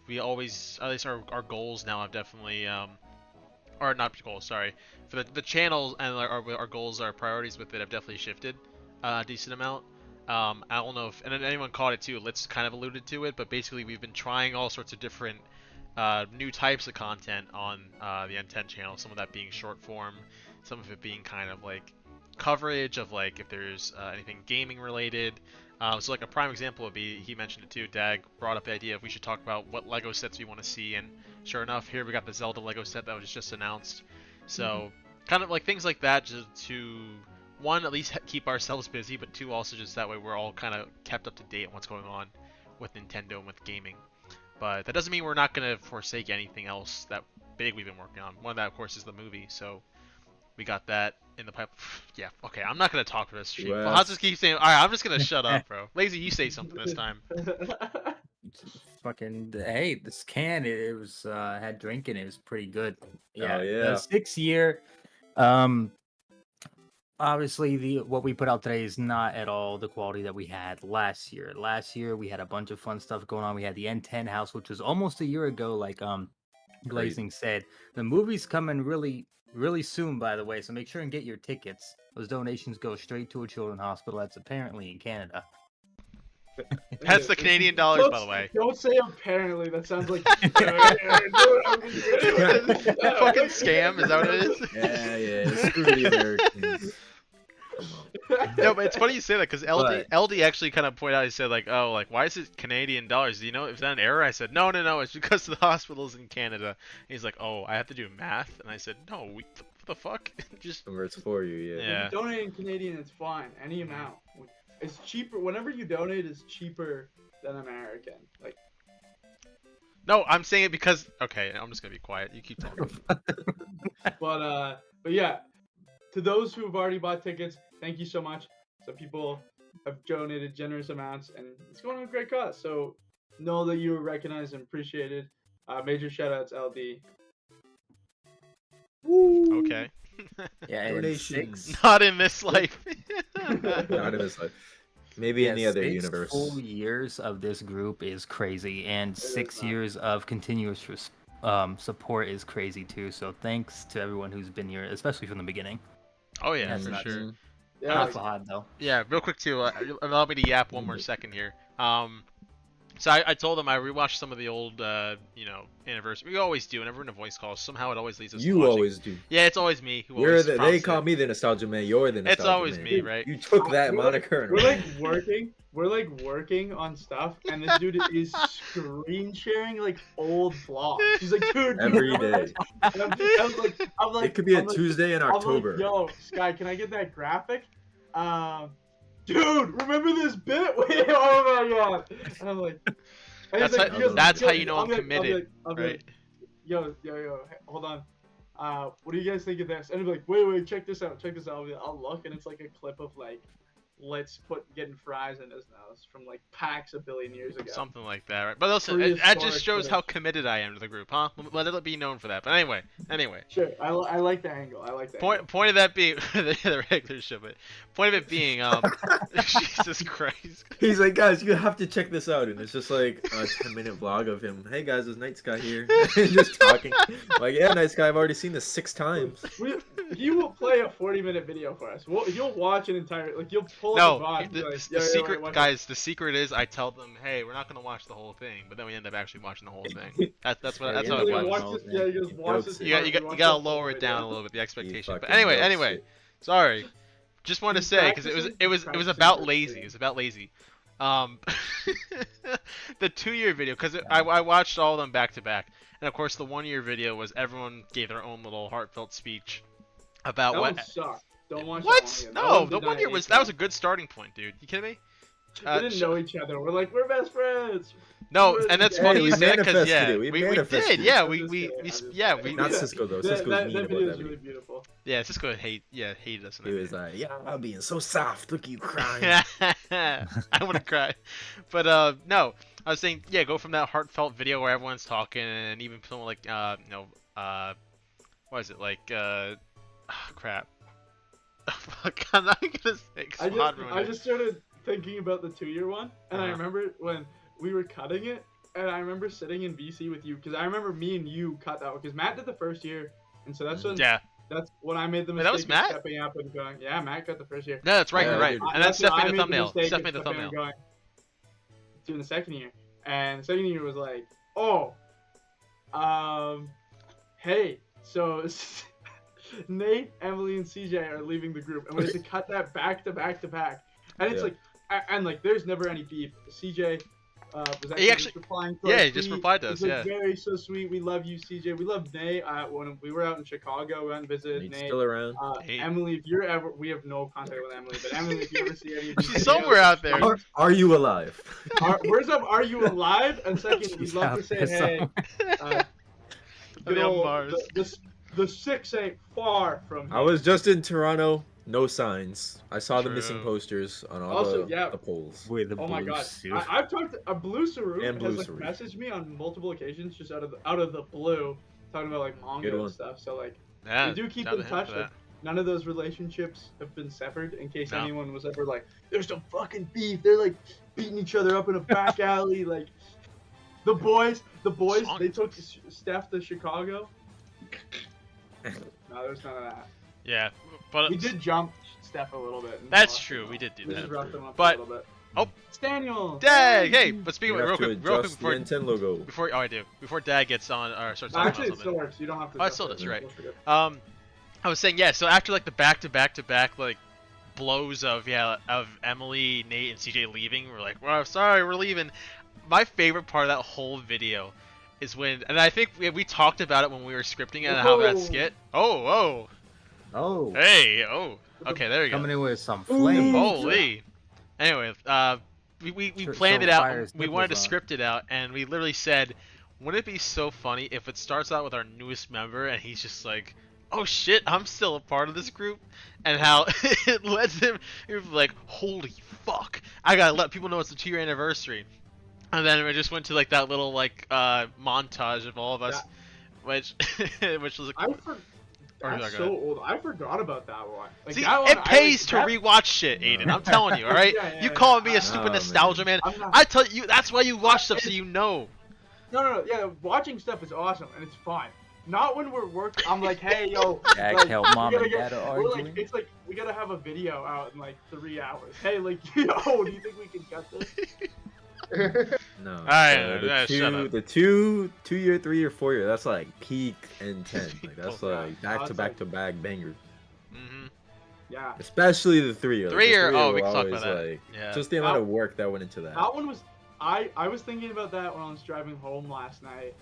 Speaker 1: We always, at least our goals now have definitely or not goals, sorry, for the channel, and our goals, our priorities with it have definitely shifted a decent amount. I don't know if anyone caught it too. Let's kind of alluded to it, but basically we've been trying all sorts of different new types of content on the N10 channel. Some of that being short form, some of it being kind of like coverage of like if there's anything gaming related. So like a prime example would be, he mentioned it too, Dag brought up the idea of we should talk about what Lego sets we want to see, and sure enough, here we got the Zelda Lego set that was just announced. So kind of like things like that, just to one, at least keep ourselves busy, but two, also just that way we're all kind of kept up to date on what's going on with Nintendo and with gaming. But that doesn't mean we're not going to forsake anything else that big we've been working on. One of that, of course, is the movie. So we got that in the pipe. Yeah, okay, I'm not going to talk for this stream. Well, I'll just keep saying, alright, I'm just going to shut up, bro. Lazy, you say something this time.
Speaker 4: Fucking, hey, this can, it was, had drink in it. It was pretty good. Yeah,
Speaker 2: oh, yeah.
Speaker 4: The 6-year, obviously what we put out today is not at all the quality that we had last year. Last year we had a bunch of fun stuff going on. We had the N10 house, which was almost a year ago, like Blazing said. The movie's coming really soon, by the way, so make sure and get your tickets. Those donations go straight to a children's hospital that's apparently in Canada.
Speaker 1: That's the Canadian dollars, by the way.
Speaker 3: Don't say apparently. That sounds like
Speaker 1: fucking scam. Is that what it is?
Speaker 2: Yeah. Screw the Americans.
Speaker 1: No, but it's funny you say that, because LD actually kind of pointed out. He said like, "Oh, like why is it Canadian dollars? Do you know if that an error?" I said, "No, it's because the hospital's in Canada." And he's like, "Oh, I have to do math," and I said, "No, what the fuck?" Just
Speaker 2: converts for you, yeah.
Speaker 3: If you donate in Canadian, it's fine. Any amount. It's cheaper. Whenever you donate, it's cheaper than American. Like,
Speaker 1: No, I'm saying it because. Okay, I'm just gonna be quiet. You keep talking.
Speaker 3: but yeah, to those who have already bought tickets, thank you so much. Some people have donated generous amounts, and it's going to a great cause. So know that you are recognized and appreciated. Major shout outs, LD.
Speaker 1: Okay.
Speaker 4: Yeah,
Speaker 2: Donations.
Speaker 1: Not in this life.
Speaker 2: Not in this life. Maybe in the other
Speaker 4: 6
Speaker 2: universe.
Speaker 4: full years of this group is crazy, and 6
Speaker 3: not.
Speaker 4: years of continuous support is crazy too. So thanks to everyone who's been here, especially from the beginning.
Speaker 1: Oh yeah,
Speaker 4: That's
Speaker 1: for
Speaker 4: nuts.
Speaker 1: sure.
Speaker 3: Yeah,
Speaker 4: Fahad though.
Speaker 1: Yeah, real quick too. Allow me to yap one more second here. So I told them I rewatched some of the old, anniversary. We always do, and everyone in voice calls. Somehow it always leads us.
Speaker 2: You
Speaker 1: to watching.
Speaker 2: always do.
Speaker 1: Yeah, it's always me who always.
Speaker 2: They call me the nostalgia man. You're the nostalgia
Speaker 1: It's always
Speaker 2: man.
Speaker 1: me, right?
Speaker 2: You took that moniker.
Speaker 3: We're like working. We're like working on stuff, and this dude is screen sharing like old vlogs. He's like, dude,
Speaker 2: Every day.
Speaker 3: And I'm like,
Speaker 2: It could be a
Speaker 3: I'm like-
Speaker 2: Tuesday in
Speaker 3: I'm
Speaker 2: October.
Speaker 3: like, yo, Sky, can I get that graphic? Dude, remember this bit? Wait, oh my god! And I'm like, and he's
Speaker 1: That's
Speaker 3: yo,
Speaker 1: how you know I'm
Speaker 3: like-
Speaker 1: committed,
Speaker 3: I'm
Speaker 1: right?
Speaker 3: like, yo, hold on. What do you guys think of this? And he'll be like, wait, check this out. I'll look, and it's like a clip of like, let's put getting fries in his nose from like packs a billion years ago.
Speaker 1: Something like that, right? But listen, that just shows how committed I am to the group, huh? Let it be known for that. But anyway.
Speaker 3: Sure, I like the angle.
Speaker 1: Point of that being the regular show, but point of it being, Jesus Christ.
Speaker 2: He's like, guys, you have to check this out, and it's just like a 10-minute vlog of him. Hey guys, it's Night Sky here, just talking. Like, yeah, Night Sky, I've already seen this 6 times.
Speaker 3: You will play a 40-minute video for us. You'll watch an entire you'll pull
Speaker 1: No,
Speaker 3: up the VOD.
Speaker 1: the secret, guys. The secret is I tell them, hey, we're not gonna watch the whole thing, but then we end up actually watching the whole thing. That's how it was.
Speaker 3: You just watch this.
Speaker 1: You gotta lower it down a little bit, the expectation. But anyway, sorry. Just wanted to say because it was about lazy. It was about lazy. The 2-year video, because I watched all of them back to back, and of course the 1-year video was everyone gave their own little heartfelt speech about
Speaker 3: that
Speaker 1: what.
Speaker 3: One sucked. Don't watch
Speaker 1: What?
Speaker 3: That
Speaker 1: No, the 1 year was a good starting point, dude. You kidding me?
Speaker 3: We didn't know each other. We're like, we're best friends.
Speaker 1: No, and that's funny you said because
Speaker 2: we
Speaker 1: did. Yeah, we
Speaker 2: Not Cisco though. Cisco was mean
Speaker 3: that
Speaker 2: about
Speaker 3: video
Speaker 2: that
Speaker 3: is really
Speaker 2: video.
Speaker 3: beautiful.
Speaker 1: Yeah, Cisco hated us.
Speaker 2: He was like, yeah, I'm being so soft. Look at you crying.
Speaker 1: I want to cry, but no, I was saying go from that heartfelt video where everyone's talking and even someone like what is it like crap. Fuck, I'm not gonna say.
Speaker 3: I just started thinking about the 2-year one, and I remember when we were cutting it, and I remember sitting in VC with you because I remember me and you cut that one because Matt did the first year, and so that's when that's when I made the mistake
Speaker 1: that was Matt?
Speaker 3: of stepping up and going, yeah, Matt cut the first year.
Speaker 1: No, that's right, you're right, and that's Steph made the thumbnail.
Speaker 3: Steph
Speaker 1: Steph made the thumbnail.
Speaker 3: Doing the second year, and the second year was like, hey, so Nate, Emily, and CJ are leaving the group, and we have to cut that back to back to back. And it's like, there's never any beef. CJ was actually just replying to
Speaker 1: he just replied to us.
Speaker 3: Like, very so sweet. We love you, CJ. We love Nate. When we were out in Chicago, we went and visited Nate.
Speaker 2: Still around.
Speaker 3: Emily, if you're ever, we have no contact with Emily, but Emily, if you ever see any of these
Speaker 1: she's somewhere out there.
Speaker 2: Are you alive?
Speaker 3: Where's up? Are you alive? And second, we'd love to say, hey. Good old,
Speaker 1: Mars.
Speaker 3: The 6 ain't far from here.
Speaker 2: I was just in Toronto. No signs. I saw the missing posters on all the polls.
Speaker 3: Oh my god! I've talked to Blue Saru has messaged me on multiple occasions just out of the blue, talking about like manga and stuff. So like, we do keep in touch. Like, none of those relationships have been severed. In case anyone was ever like, there's some fucking beef. They're like beating each other up in a back alley. Like the boys, they took Steph to Chicago. No, there's none of that.
Speaker 1: Yeah, but
Speaker 3: we did jump Steph a little bit.
Speaker 1: That's true. We did do that.
Speaker 3: Just roughed him up
Speaker 1: but
Speaker 3: a little bit.
Speaker 1: it's
Speaker 3: Daniel.
Speaker 1: Dag. Hey, but speaking of real quick
Speaker 2: before the N10 logo.
Speaker 1: Before Dag gets on or starts talking
Speaker 3: actually,
Speaker 1: about
Speaker 3: it still works. You don't have to.
Speaker 1: Oh, it still does, right? I was saying so after like the back to back like blows of Emily, Nate, and CJ leaving, we're like, well, sorry, we're leaving. My favorite part of that whole video is when, and I think we talked about it when we were scripting it and how that skit. Oh. Hey, okay, there you go.
Speaker 4: Coming in with some flame.
Speaker 1: Holy. Anyway, we planned
Speaker 4: So
Speaker 1: it out.
Speaker 4: Fire's
Speaker 1: We wanted to
Speaker 4: nipples on.
Speaker 1: script it out, and we literally said, "Wouldn't it be so funny if it starts out with our newest member, and he's just like, oh shit, I'm still a part of this group,' and how it lets him, he's like, holy fuck, I gotta let people know it's the 2-year anniversary." And then we just went to like that little like montage of all of us, which which was
Speaker 3: That's so old. I forgot about that one. Like,
Speaker 1: see,
Speaker 3: that one,
Speaker 1: it pays to rewatch shit, Aiden. I'm telling you, all right. You calling me a stupid nostalgia man? I tell you, that's why you watch stuff, so you know.
Speaker 3: No. Yeah, watching stuff is awesome and it's fine. Not when we're working. I'm like, hey, yo.
Speaker 4: Jack,
Speaker 3: like,
Speaker 4: help mom and dad are arguing.
Speaker 3: Like, it's like we gotta have a video out in like 3 hours. Hey, like, yo, do you think we can cut this?
Speaker 2: No.
Speaker 1: Shut up.
Speaker 2: The 2-year, 3-year, 4-year. That's like peak N10. Like that's like back to back bangers.
Speaker 1: Mm-hmm.
Speaker 3: Yeah.
Speaker 2: Especially the 3-year.
Speaker 1: 3-year. Oh, we can talk about that.
Speaker 2: Like,
Speaker 1: yeah.
Speaker 2: Just the amount of work that went into that.
Speaker 3: That one was. I was thinking about that when I was driving home last night,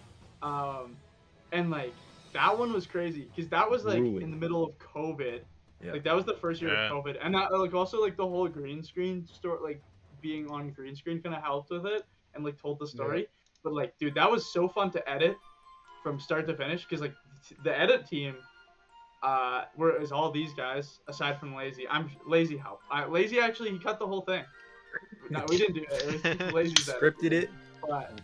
Speaker 3: and like that one was crazy because that was like in the middle of COVID. Yeah. Like that was the first year of COVID, and that like also like the whole green screen store like being on green screen kind of helped with it and like told the story. Yeah. But like, dude, that was so fun to edit from start to finish because like the edit team is all these guys aside from Lazy. I'm Lazy helped. Lazy actually he cut the whole thing. No, we didn't do it. It was Lazy's that
Speaker 2: scripted it.
Speaker 3: But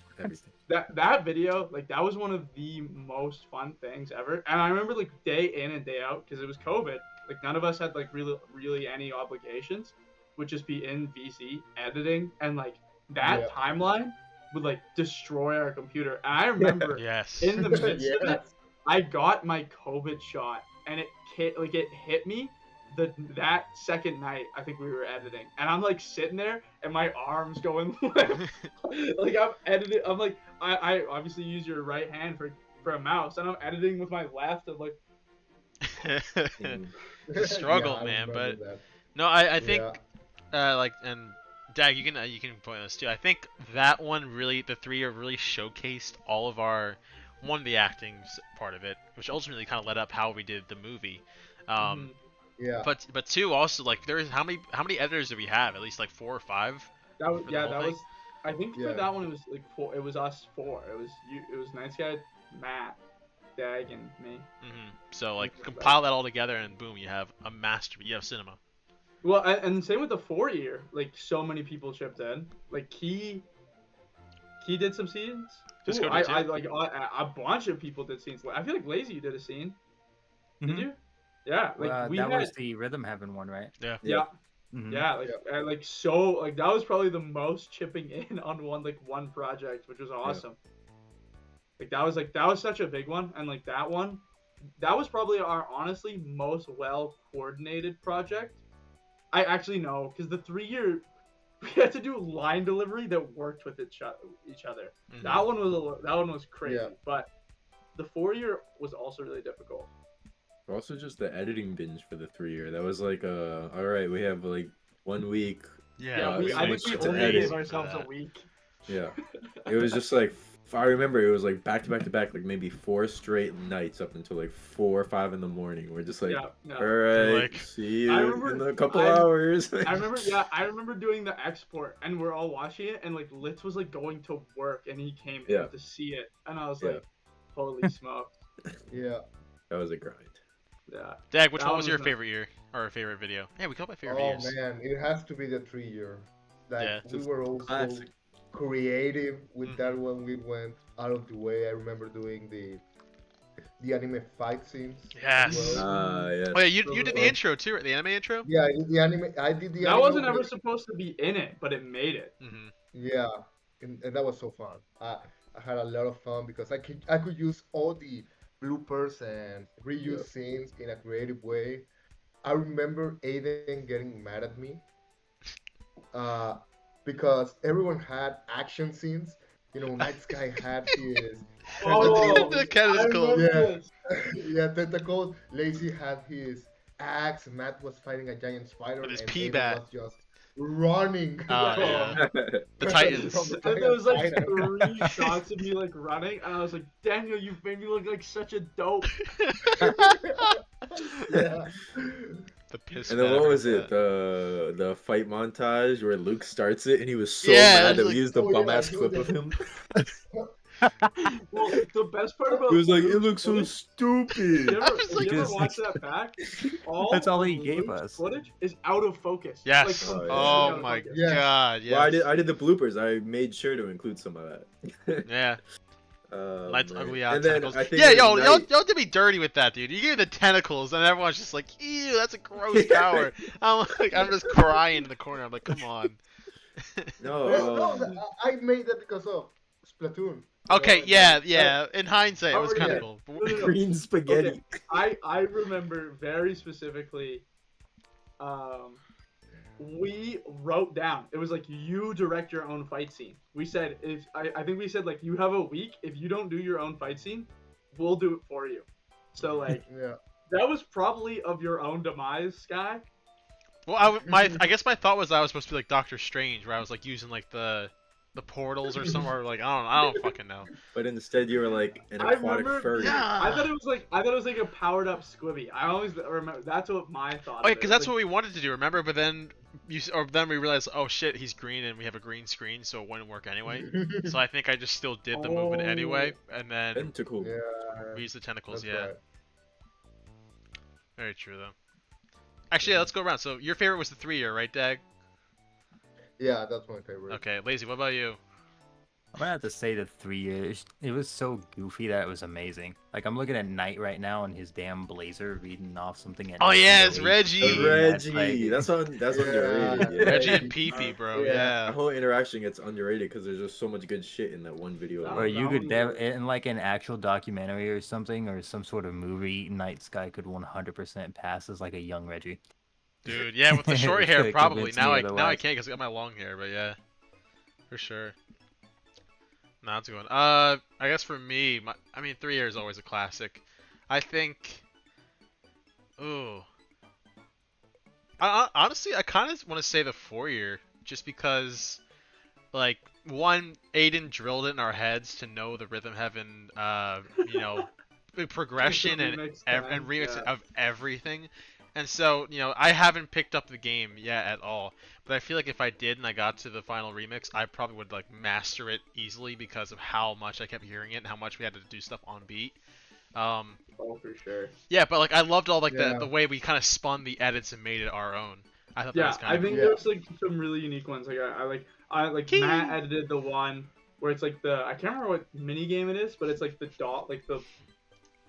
Speaker 3: that video, like that was one of the most fun things ever. And I remember like day in and day out because it was COVID. Like none of us had like really any obligations. Would just be in VC editing and like that timeline would like destroy our computer. And I remember in the midst of it, I got my COVID shot and it hit me that second night. I think we were editing and I'm like sitting there and my arms going like I'm editing. I'm like I obviously use your right hand for a mouse and I'm editing with my left and like
Speaker 1: the struggle, man. But no, I think like, and Dag, you can point this too. I think that one really, the 3-year really showcased all of our, one, the acting part of it, which ultimately kind of led up how we did the movie. But 2 also like there's how many editors do we have? At least like 4 or 5.
Speaker 3: That was I think for that one it was like 4. It was us 4. It was Nice Guy, Matt, Dag, and me.
Speaker 1: So like compile that all together and boom, you have a masterpiece. You have cinema.
Speaker 3: Well, and same with the 4-year. Like so many people chipped in. Like he did some scenes. I like a bunch of people did scenes. I feel like Lazy did a scene. Did you? Yeah, like
Speaker 4: that was the Rhythm Heaven one, right?
Speaker 3: Yeah. Like so like that was probably the most chipping in on one project, which was awesome. Like that was such a big one, and like that was probably our honestly most well coordinated project. I actually know because the 3-year we had to do line delivery that worked with each other. That one was crazy, but the 4-year was also really difficult.
Speaker 2: Also, just the editing binge for the 3-year. That was like all right, we have like 1 week.
Speaker 3: I think we only gave ourselves a week.
Speaker 2: Yeah, it was just like I remember it was like back to back, like maybe 4 straight nights up until like 4 or 5 in the morning. We're just like, all right, like, see you in a couple hours.
Speaker 3: I remember doing the export, and we're all watching it, and like Litz was like going to work, and he came in to see it, and I was like, holy smokes.
Speaker 2: Yeah, that was a grind.
Speaker 3: Yeah.
Speaker 1: Dag, which one was your favorite year or favorite video? Yeah, we call my favorite years.
Speaker 5: Oh man, it has to be the 3-year. Like we were also creative with that one. We went out of the way. I remember doing the anime fight scenes.
Speaker 1: Yes.
Speaker 2: Yes.
Speaker 1: Oh yeah, you did the intro too, right? The anime intro.
Speaker 5: Yeah, I did the anime.
Speaker 3: That
Speaker 5: anime
Speaker 3: wasn't ever supposed to be in it, but it made it.
Speaker 5: Yeah, and that was so fun. I had a lot of fun because I could use all the bloopers and reuse scenes in a creative way. I remember Aiden getting mad at me because everyone had action scenes. You know, Night Sky had his
Speaker 1: the tentacle.
Speaker 5: Yeah, tentacle. Lazy had his axe. Matt was fighting a giant spider,
Speaker 1: with his
Speaker 5: and
Speaker 1: pea
Speaker 5: Aiden
Speaker 1: bat
Speaker 5: was just running.
Speaker 1: The Titans.
Speaker 3: There was like 3 shots of me like running, and I was like, Daniel, you've made me look like such a dope.
Speaker 1: The The piss
Speaker 2: And then what
Speaker 1: matter
Speaker 2: was
Speaker 1: of
Speaker 2: it?
Speaker 1: that.
Speaker 2: The fight montage where Luke starts it and he was so
Speaker 1: Yeah,
Speaker 2: mad
Speaker 1: it's
Speaker 2: that we
Speaker 1: like,
Speaker 2: used the
Speaker 5: Oh
Speaker 2: bum
Speaker 5: yeah,
Speaker 2: ass clip of him.
Speaker 3: Well, the best part
Speaker 2: He
Speaker 3: about
Speaker 2: was like, "It
Speaker 3: Luke's
Speaker 2: looks so
Speaker 3: footage,
Speaker 2: stupid."
Speaker 1: I was
Speaker 3: if you
Speaker 1: like,
Speaker 3: ever
Speaker 4: Because
Speaker 3: watch that back,
Speaker 4: that's
Speaker 3: all
Speaker 4: all
Speaker 3: of
Speaker 4: he gave
Speaker 3: Luke's
Speaker 4: us.
Speaker 3: footage is out of focus. Like
Speaker 1: yes.
Speaker 2: Oh
Speaker 3: completely
Speaker 2: yeah.
Speaker 1: Oh
Speaker 3: out of
Speaker 1: my
Speaker 3: focus.
Speaker 5: yes.
Speaker 1: god,
Speaker 2: Well,
Speaker 1: yes.
Speaker 2: I did the bloopers. I made sure to include some of that.
Speaker 1: Yeah.
Speaker 2: Oh
Speaker 1: Knight's
Speaker 2: man.
Speaker 1: ugly
Speaker 2: And then
Speaker 1: tentacles.
Speaker 2: I think
Speaker 1: Yeah,
Speaker 2: it was
Speaker 1: y'all
Speaker 2: Knight.
Speaker 1: did me dirty with that, dude. You gave me the tentacles, and everyone's just like, ew, that's a gross power. I'm just crying in the corner. I'm like, come on.
Speaker 5: Well,
Speaker 2: No,
Speaker 5: no, I made that because of Splatoon. You know,
Speaker 1: Okay,
Speaker 5: and
Speaker 1: yeah,
Speaker 5: then
Speaker 1: yeah. In hindsight, it was
Speaker 3: Oh
Speaker 1: kind of
Speaker 3: yeah.
Speaker 1: cool.
Speaker 3: No.
Speaker 2: green
Speaker 3: Okay,
Speaker 2: spaghetti.
Speaker 3: I remember very specifically. Um, we wrote down. It was like you direct your own fight scene. We said if I think we said like you have a week. If you don't do your own fight scene, we'll do it for you. So like
Speaker 5: yeah.
Speaker 3: that was probably of your own demise, Sky.
Speaker 1: Well, I guess my thought was I was supposed to be like Doctor Strange, where I was like using like the portals or something, or like I don't fucking know.
Speaker 2: But instead, you were like an
Speaker 3: I
Speaker 2: aquatic
Speaker 3: remember.
Speaker 2: furry.
Speaker 3: I
Speaker 1: Yeah.
Speaker 3: thought it was like a powered up Squibby. I always remember that's what my thought.
Speaker 1: Oh,
Speaker 3: Of it.
Speaker 1: because that's what we wanted to do, remember? But then then we realized, oh shit, he's green, and we have a green screen, so it wouldn't work anyway. So I think I just still did the movement anyway, and then
Speaker 2: Tentacle.
Speaker 5: Yeah.
Speaker 1: we used the tentacles.
Speaker 5: That's
Speaker 1: Yeah,
Speaker 5: right.
Speaker 1: very true though. Actually, yeah, let's go around. So your favorite was the 3-year, right, Dag?
Speaker 5: Yeah, that's my favorite.
Speaker 1: Okay, Lazy, what about you?
Speaker 4: I'm gonna have to say the 3 years. It was so goofy that it was amazing. Like I'm looking at Knight right now and his damn blazer reading off something at
Speaker 1: Oh yeah, it's
Speaker 4: 1908.
Speaker 1: Reggie.
Speaker 2: Reggie.
Speaker 4: That's
Speaker 2: That's
Speaker 5: Yeah.
Speaker 2: underrated. Yeah.
Speaker 1: Reggie and Pee, bro.
Speaker 3: Yeah.
Speaker 1: Yeah.
Speaker 2: The whole interaction gets underrated because there's just so much good shit in that one video.
Speaker 3: Oh,
Speaker 4: Or you
Speaker 3: that
Speaker 4: could
Speaker 3: one was-
Speaker 4: in like an actual documentary or something or some sort of movie, Night Sky could 100% pass as like a young Reggie.
Speaker 1: Dude, yeah, with the short hair,
Speaker 4: Couldn't
Speaker 1: probably.
Speaker 4: convince
Speaker 1: Now
Speaker 4: me
Speaker 1: I
Speaker 4: otherwise.
Speaker 1: can't because I got my long hair, but yeah, for sure. Nah, that's a good one. I guess for me, 3 years is always a classic. I think. Ooh. Honestly, I kind of want to say the 4-year, just because, like, one, Aiden drilled it in our heads to know the Rhythm Heaven, the progression and
Speaker 3: remix
Speaker 1: and
Speaker 3: time,
Speaker 1: remix
Speaker 3: yeah.
Speaker 1: of everything. And so, I haven't picked up the game yet at all. But I feel like if I did and I got to the final remix, I probably would like master it easily because of how much I kept hearing it and how much we had to do stuff on beat.
Speaker 3: Oh, for sure.
Speaker 1: Yeah, but like I loved all like
Speaker 5: Yeah.
Speaker 1: the way we kind of spun the edits and made it our own. I thought that
Speaker 3: Yeah,
Speaker 1: was kind
Speaker 3: I
Speaker 1: of
Speaker 3: think
Speaker 1: cool.
Speaker 3: there's like some really unique ones. Like I like
Speaker 1: Key.
Speaker 3: Matt edited the one where it's like I can't remember what mini game it is, but it's like the dot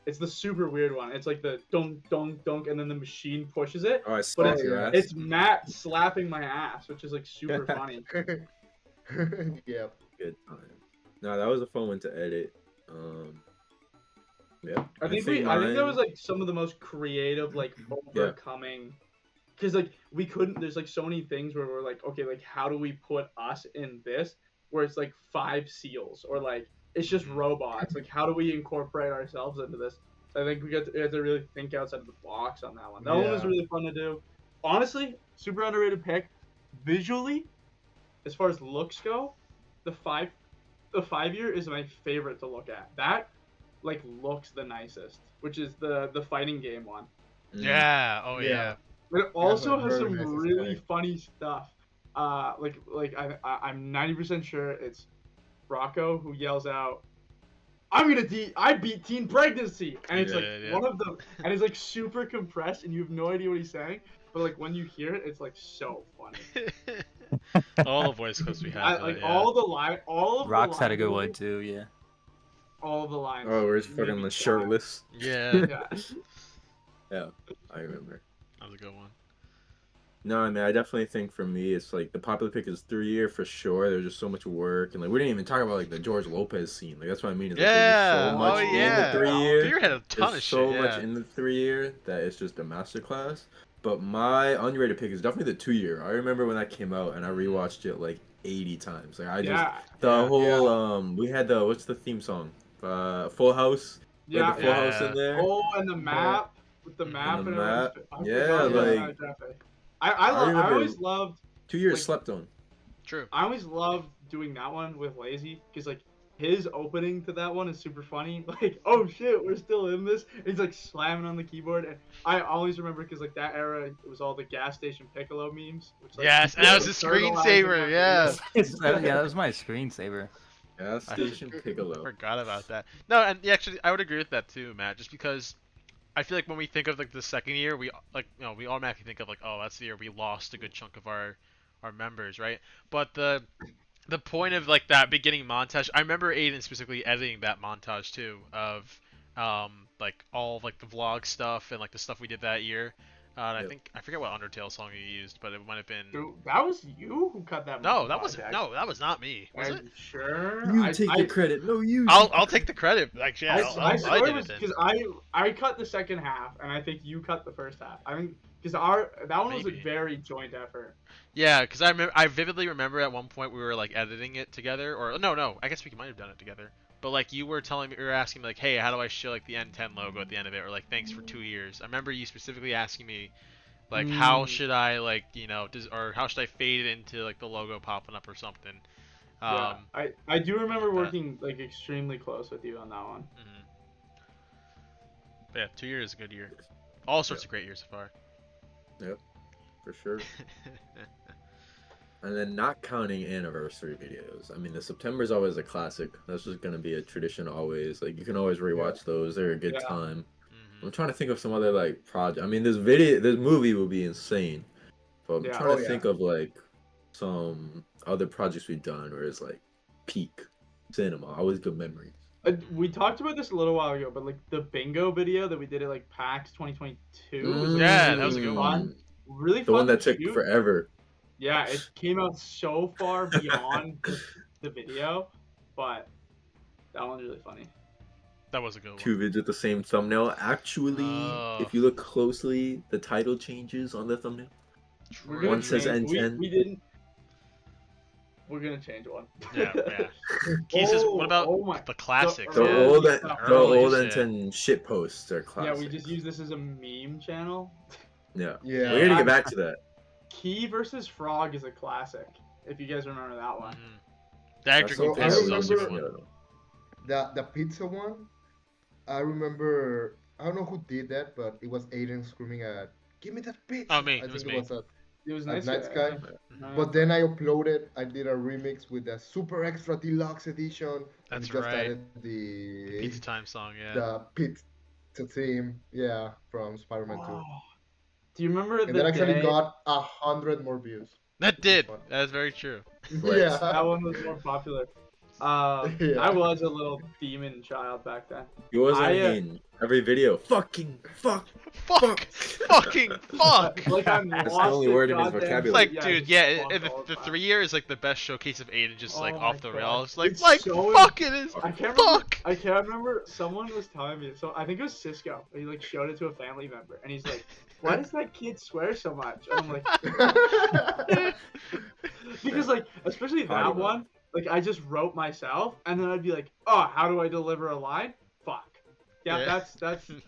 Speaker 3: it's the super weird one. It's like the dunk dunk dunk and then the machine pushes it.
Speaker 2: Oh, I
Speaker 3: But
Speaker 2: slapped your ass.
Speaker 3: it's Matt slapping my ass, which is like super funny.
Speaker 5: yeah.
Speaker 2: Good time. No, that was a fun one to edit. Yeah.
Speaker 3: I think that
Speaker 2: mine-
Speaker 3: was like some of the most creative like overcoming because like we couldn't there's like so many things where we're like, okay, like how do we put us in this where it's like 5 seals or like it's just robots, like how do we incorporate ourselves into this? So I think we had to really think outside of the box on that one. That one was
Speaker 5: Yeah.
Speaker 3: really fun to do. Honestly, super underrated pick. Visually, as far as looks go, the 5-year is my favorite to look at. That like looks the nicest, which is the fighting game one.
Speaker 1: Yeah. Oh
Speaker 5: Yeah.
Speaker 1: yeah.
Speaker 3: But it also
Speaker 5: like
Speaker 3: has
Speaker 5: very
Speaker 3: some
Speaker 5: nice
Speaker 3: really
Speaker 5: display.
Speaker 3: funny stuff. I'm 90% sure it's Rocco who yells out, I beat teen pregnancy," and it's
Speaker 1: Yeah.
Speaker 3: one of them, and it's like super compressed, and you have no idea what he's saying. But like when you hear it, it's like so funny.
Speaker 1: All the voice clips we have.
Speaker 3: Like
Speaker 1: yeah.
Speaker 3: all of
Speaker 4: Rocks
Speaker 3: the
Speaker 4: had a good
Speaker 3: lines,
Speaker 4: one too, yeah.
Speaker 3: all of the lines.
Speaker 2: Oh, where he's
Speaker 3: made
Speaker 2: fucking
Speaker 3: me
Speaker 2: like
Speaker 3: cry.
Speaker 2: shirtless.
Speaker 1: Yeah,
Speaker 3: Yeah.
Speaker 2: Yeah, I remember.
Speaker 1: that was a good one.
Speaker 2: No, I mean, I definitely think for me, it's like the popular pick is 3-year for sure. There's just so much work, and like we didn't even talk about like the George Lopez scene. Like that's what I mean. Is, like,
Speaker 1: Yeah.
Speaker 2: there's so much
Speaker 1: Oh
Speaker 2: in
Speaker 1: yeah.
Speaker 2: the 3-year.
Speaker 1: Beer had a ton
Speaker 2: There's
Speaker 1: of
Speaker 2: so
Speaker 1: shit.
Speaker 2: much
Speaker 1: Yeah.
Speaker 2: in the 3-year that it's just a masterclass. But my underrated pick is definitely the 2-year. I remember when that came out, and I rewatched it like 80 times. Like I just
Speaker 3: Yeah.
Speaker 2: whole we had the what's the theme song? Full House. We had the Full House in there.
Speaker 3: Oh, and the map with the
Speaker 1: And
Speaker 3: map
Speaker 2: the
Speaker 3: and
Speaker 2: map.
Speaker 3: everything.
Speaker 2: Yeah,
Speaker 3: forgot about
Speaker 2: like-
Speaker 3: that graphic. I
Speaker 2: remember-
Speaker 3: always loved
Speaker 2: 2 years
Speaker 3: like-
Speaker 2: slept on.
Speaker 1: True.
Speaker 3: I always loved doing that one with Lazy because like his opening to that one is super funny. Like, oh shit, we're still in this. And he's like slamming on the keyboard, and I always remember because like that era, it was all the gas station Piccolo memes, which like
Speaker 1: Yes, and that was his screensaver. Yeah.
Speaker 4: That was my screensaver.
Speaker 2: Gas station Piccolo.
Speaker 1: I forgot about that. No, and actually, I would agree with that too, Matt. Just because I feel like when we think of like the second year, we we automatically think of like, oh, that's the year we lost a good chunk of our members, right? But the point of like that beginning montage, I remember Aiden specifically editing that montage too of like all of, like the vlog stuff and like the stuff we did that year. And I think I forget what Undertale song you used, but it might have been.
Speaker 3: Dude, that was you who cut that.
Speaker 1: No, that wasn't. No, that was not me. Was
Speaker 3: Are
Speaker 1: it?
Speaker 3: you sure?
Speaker 2: You take the credit. No, you.
Speaker 1: I'll take the credit. Like, yeah,
Speaker 3: I
Speaker 1: I did
Speaker 3: it was
Speaker 1: it then.
Speaker 3: because I cut the second half, and I think you cut the first half. I mean, because that one was a
Speaker 1: Maybe.
Speaker 3: very joint effort.
Speaker 1: Yeah, because I vividly remember at one point we were like editing it together, or no, I guess we might have done it together. But like you were telling me, you were asking me like, hey, how do I show like the N10 logo at the end of it, or like thanks for 2 years. I remember you specifically asking me, like, how should I like or how should I fade it into like the logo popping up or something.
Speaker 3: Yeah, I do remember
Speaker 1: like that.
Speaker 3: working like extremely close with you on that one.
Speaker 1: But yeah, 2 years is a good year. All sorts of great years so far.
Speaker 2: Yep, for sure. And then not counting anniversary videos. I mean, the September is always a classic. That's just gonna be a tradition always. Like you can always rewatch those. They're a good time. I'm trying to think of some other like project. I mean, this movie will be insane. But I'm trying to think of like some other projects we've done where it's like peak cinema. Always good memories.
Speaker 3: We talked about this a little while ago, but like the bingo video that we did at like PAX 2022 was like,
Speaker 1: Yeah,
Speaker 3: really
Speaker 1: that was a good
Speaker 3: fun. Really fun.
Speaker 2: The one that
Speaker 3: to
Speaker 2: took
Speaker 3: shoot.
Speaker 2: forever.
Speaker 3: Yeah, it came out so far beyond the video, but that one's really funny.
Speaker 1: That was a good one.
Speaker 2: 2 vids with the same thumbnail. Actually, if you look closely, the title changes on the thumbnail. One says N10.
Speaker 3: We didn't. We're gonna change one.
Speaker 1: Yeah. Says, what about the classics?
Speaker 2: The old
Speaker 1: shit.
Speaker 2: N10 shit posts are classic.
Speaker 3: Yeah, we just use this as a meme channel.
Speaker 2: Yeah. We're gonna get back to that.
Speaker 3: Key versus Frog is a classic. If you guys remember that one.
Speaker 1: That
Speaker 5: So I
Speaker 1: is also
Speaker 5: remember
Speaker 1: fun.
Speaker 5: the pizza one. I remember. I don't know who did that, but it was Aiden screaming at, "Give me that pizza!"
Speaker 1: Oh, me.
Speaker 5: I
Speaker 1: It was
Speaker 5: think
Speaker 1: me.
Speaker 3: It was
Speaker 5: a
Speaker 3: nice.
Speaker 5: Night Sky. But then I uploaded. I did a remix with the super extra deluxe edition.
Speaker 1: That's
Speaker 5: and just
Speaker 1: right.
Speaker 5: added the
Speaker 1: Pizza Time song, yeah.
Speaker 5: the pizza theme, from Spider-Man 2.
Speaker 3: Do you remember
Speaker 5: And that actually got 100 more views.
Speaker 1: That did. That is very true.
Speaker 5: Yeah.
Speaker 3: That one was more popular. I was a little demon child back then.
Speaker 2: He was in every video. Fucking fuck. Like
Speaker 3: I'm
Speaker 2: That's the only word in his vocabulary.
Speaker 1: Like, dude, the 3 years is like the best showcase of Aiden just like off the rails. Like,
Speaker 3: so
Speaker 1: fuck it is.
Speaker 3: I can't remember. Someone was telling me. So I think it was Cisco. He like showed it to a family member, and he's like, "Why does that kid swear so much?" And I'm like, because like especially that one. Like I just wrote myself, and then I'd be like, "Oh, how do I deliver a line? Fuck." Yeah, that's. And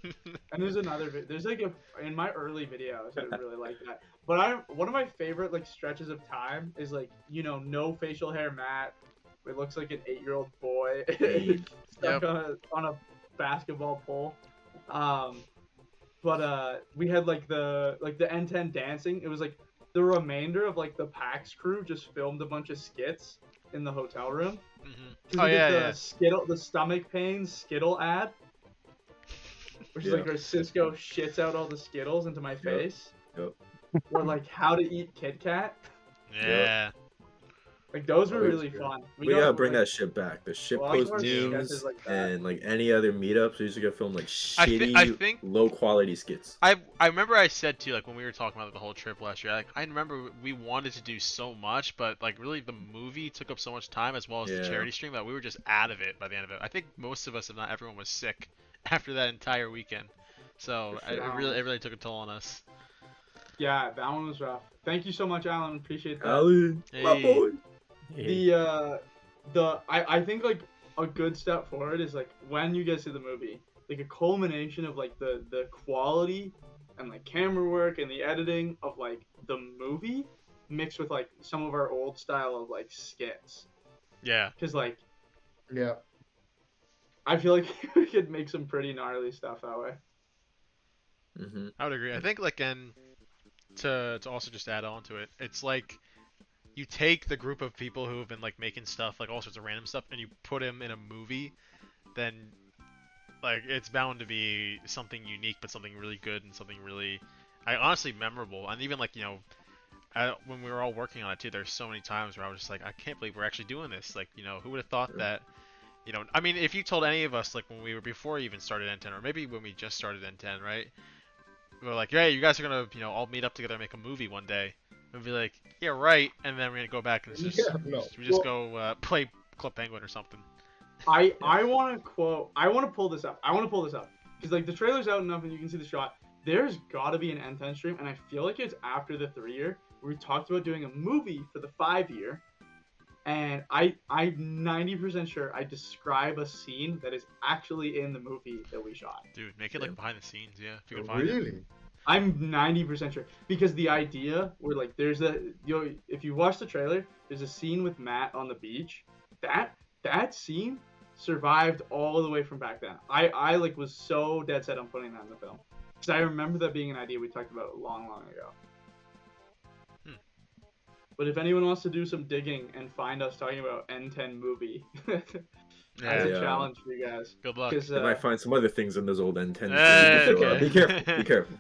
Speaker 3: there's another. There's like in my early videos, I really like that. But one of my favorite like stretches of time is like no facial hair Matt. It looks like an 8-year-old boy stuck on a basketball pole. But we had like the N10 dancing. It was like the remainder of like the PAX crew just filmed a bunch of skits in the hotel room.
Speaker 1: Oh yeah,
Speaker 3: the stomach pains Skittle ad, which is like where Cisco shits out all the Skittles into my face. Or like how to eat Kit Kat.
Speaker 1: Yeah.
Speaker 3: Like those were really fun.
Speaker 2: We gotta bring that shit back. The shit post memes and like any other meetups, we used to go film like shitty,
Speaker 1: I think
Speaker 2: low quality skits.
Speaker 1: I remember I said to you like when we were talking about the whole trip last year. Like, I remember we wanted to do so much, but like really the movie took up so much time as well as the charity stream that we were just out of it by the end of it. I think most of us, if not everyone, was sick after that entire weekend. So it really took a toll on us.
Speaker 3: Yeah, that one was rough. Thank you so much, Alan. Appreciate that.
Speaker 2: Alan, my boy.
Speaker 3: I think like a good step forward is like when you get to the movie, like a culmination of like the quality and like camera work and the editing of like the movie mixed with like some of our old style of like skits.
Speaker 1: Yeah.
Speaker 3: Because like
Speaker 5: Yeah.
Speaker 3: I feel like we could make some pretty gnarly stuff that way.
Speaker 2: Mm-hmm.
Speaker 1: I would agree. I think like to also just add on to it, it's like you take the group of people who have been like making stuff like all sorts of random stuff and you put them in a movie, then like it's bound to be something unique, but something really good and something really, I honestly memorable. And even like when we were all working on it too, there's so many times where I was just like, I can't believe we're actually doing this. Like who would have thought that? I mean, if you told any of us like when we were before we even started N10, or maybe when we just started N10, right? We were like, hey, you guys are gonna all meet up together and make a movie one day. And be like, yeah, right. And then we're gonna go back and
Speaker 5: Yeah. No.
Speaker 1: we just go play Club Penguin or something.
Speaker 3: I want to quote. I want to pull this up. Because like the trailer's out enough and you can see the shot. There's got to be an N10 stream, and I feel like it's after the 3-year. We talked about doing a movie for the 5-year, and I'm 90% sure I describe a scene that is actually in the movie that we shot.
Speaker 1: Dude, make it like behind the scenes, yeah. If you can find it.
Speaker 5: Really?
Speaker 3: I'm 90% sure because the idea where like there's if you watch the trailer, there's a scene with Matt on the beach. That scene survived all the way from back then. I like was so dead set on putting that in the film because I remember that being an idea we talked about long ago. But if anyone wants to do some digging and find us talking about N10 movie, that's a challenge for you guys.
Speaker 1: Good luck.
Speaker 2: You might find some other things in those old N10s.
Speaker 1: Okay.
Speaker 2: Be careful. Be careful.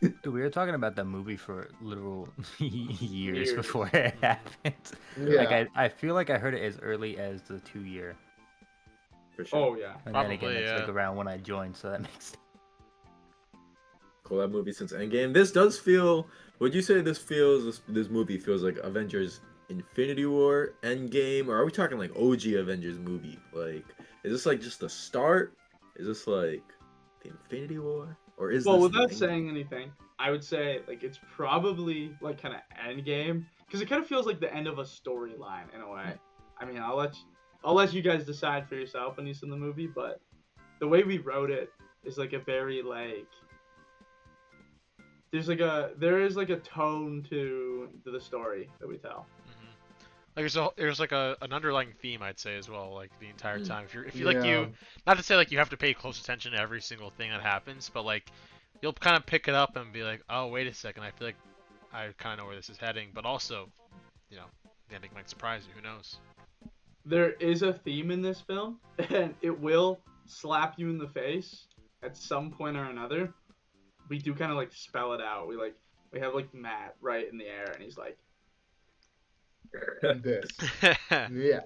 Speaker 4: Dude, we were talking about that movie for literal years before it happened.
Speaker 5: Yeah.
Speaker 4: Like I feel like I heard it as early as the 2-year.
Speaker 2: For sure.
Speaker 3: Oh yeah.
Speaker 4: And
Speaker 1: Probably,
Speaker 4: then again, it's like around when I joined, so that makes sense.
Speaker 2: Cool, that movie since Endgame. This does feel. Would you say this movie feels like Avengers Infinity War Endgame, or are we talking like OG Avengers movie? Like, is this like just the start? Is this like the Infinity War, or is
Speaker 3: well,
Speaker 2: this
Speaker 3: without saying anything, I would say like it's probably like kind of Endgame because it kind of feels like the end of a storyline in a way. I mean, I'll let you guys decide for yourself when you see the movie, but the way we wrote it is like a very like there is like a tone to the story that we tell.
Speaker 1: Like there's like an underlying theme, I'd say, as well, like the entire time. If you like not to say like you have to pay close attention to every single thing that happens, but like you'll kind of pick it up and be like, oh wait a second, I feel like I kind of know where this is heading, but also, the ending might surprise you. Who knows?
Speaker 3: There is a theme in this film, and it will slap you in the face at some point or another. We do kind of like spell it out. We have like Matt right in the air, and he's like,
Speaker 5: This. Yeah.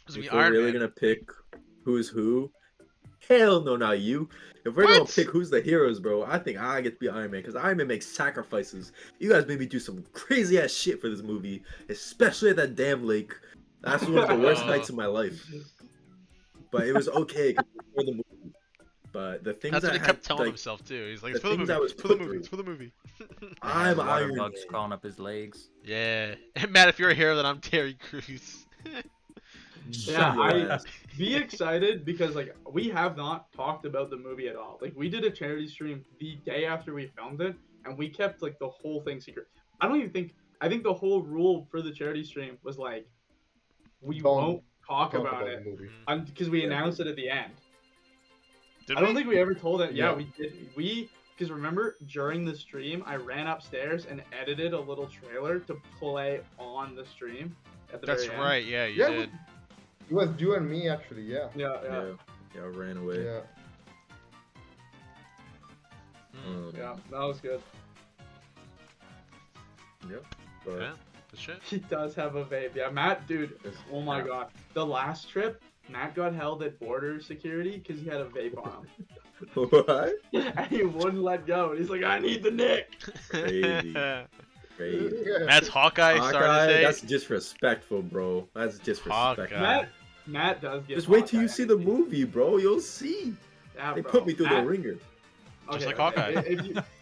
Speaker 2: If we're really gonna pick who's who, hell no, not you. If we're gonna pick who's the heroes, bro, I think I get to be Iron Man because Iron Man makes sacrifices. You guys made me do some crazy ass shit for this movie, especially at that damn lake. That's one of the worst nights of my life. But it was okay for the movie. But the things
Speaker 1: that's what he kept telling
Speaker 2: like,
Speaker 1: himself too. He's like, it's for the movie. It's for the movie. It's for the movie.
Speaker 2: I'm Iron Man.
Speaker 4: Bugs crawling up his legs.
Speaker 1: Yeah. Matt, if you're a hero, then I'm Terry Crews.
Speaker 3: Yeah, be excited because like we have not talked about the movie at all. Like we did a charity stream the day after we filmed it, and we kept like the whole thing secret. I think the whole rule for the charity stream was like we won't talk about it because we announced it at the end. I don't think we ever told it. Yeah, we did. Because remember, during the stream, I ran upstairs and edited a little trailer to play on the stream.
Speaker 1: That's right. Yeah, you did.
Speaker 5: It was you and me, actually. Yeah.
Speaker 3: Yeah,
Speaker 2: I ran away.
Speaker 5: Yeah.
Speaker 3: Yeah, that was good.
Speaker 2: Yep.
Speaker 1: Yeah, the shit.
Speaker 3: He does have a vape. Yeah, Matt, dude. Oh my god. The last trip, Matt got held at border security because he had a vape on him.
Speaker 2: What?
Speaker 3: And he wouldn't let go. And he's like, I need the nick.
Speaker 2: Crazy. Crazy.
Speaker 1: That's Hawkeye. Sorry to say.
Speaker 2: That's disrespectful, bro. That's disrespectful.
Speaker 3: Matt does get.
Speaker 2: Just wait till you see the movie, bro. You'll see.
Speaker 3: Yeah,
Speaker 2: they put me through the ringer.
Speaker 1: Just like Hawkeye.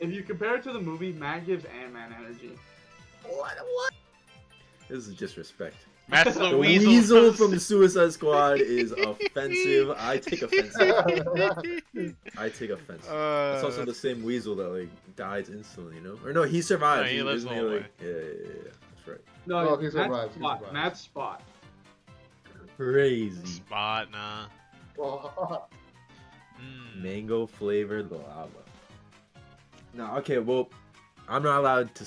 Speaker 3: If you compare it to the movie, Matt gives Ant-Man energy.
Speaker 2: What? This is disrespect.
Speaker 1: Matt's the
Speaker 2: weasel from the Suicide Squad is offensive. I take offense. It's also the same weasel that like dies instantly, you know? Or no, he survives.
Speaker 1: No, he lives the whole way.
Speaker 2: Yeah. That's right.
Speaker 3: No,
Speaker 5: he survives.
Speaker 3: Matt's Spot.
Speaker 2: crazy.
Speaker 1: Spot, nah.
Speaker 2: Mango flavored lava. No, okay, well, I'm not allowed to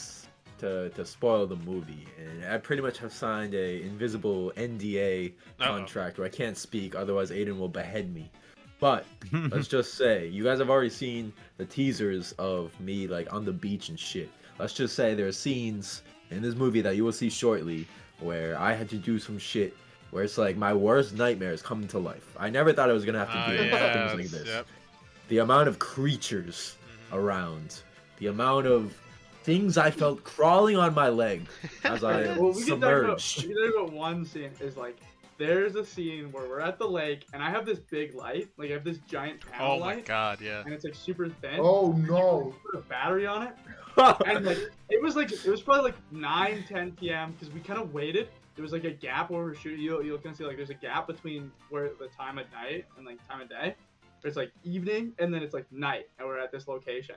Speaker 2: spoil the movie, and I pretty much have signed a invisible NDA contract where I can't speak, otherwise Aiden will behead me. But let's just say you guys have already seen the teasers of me like on the beach and shit. Let's just say there are scenes in this movie that you will see shortly where I had to do some shit where it's like my worst nightmares come to life. I never thought I was gonna have to deal with things like this.
Speaker 1: Yep.
Speaker 2: The amount of creatures around, the amount of things I felt crawling on my leg as I submerged.
Speaker 3: We can talk about one scene. Is like there's a scene where we're at the lake and I have this big light, like I have this giant panel light.
Speaker 1: Oh my god, yeah.
Speaker 3: And it's like super thin.
Speaker 5: Oh no!
Speaker 3: Put a battery on it, and like it was probably like 9-10 p.m. because we kind of waited. There was like a gap where we're shooting. You'll kind of see like there's a gap between where the time of night and like time of day. It's like evening and then it's like night, and we're at this location.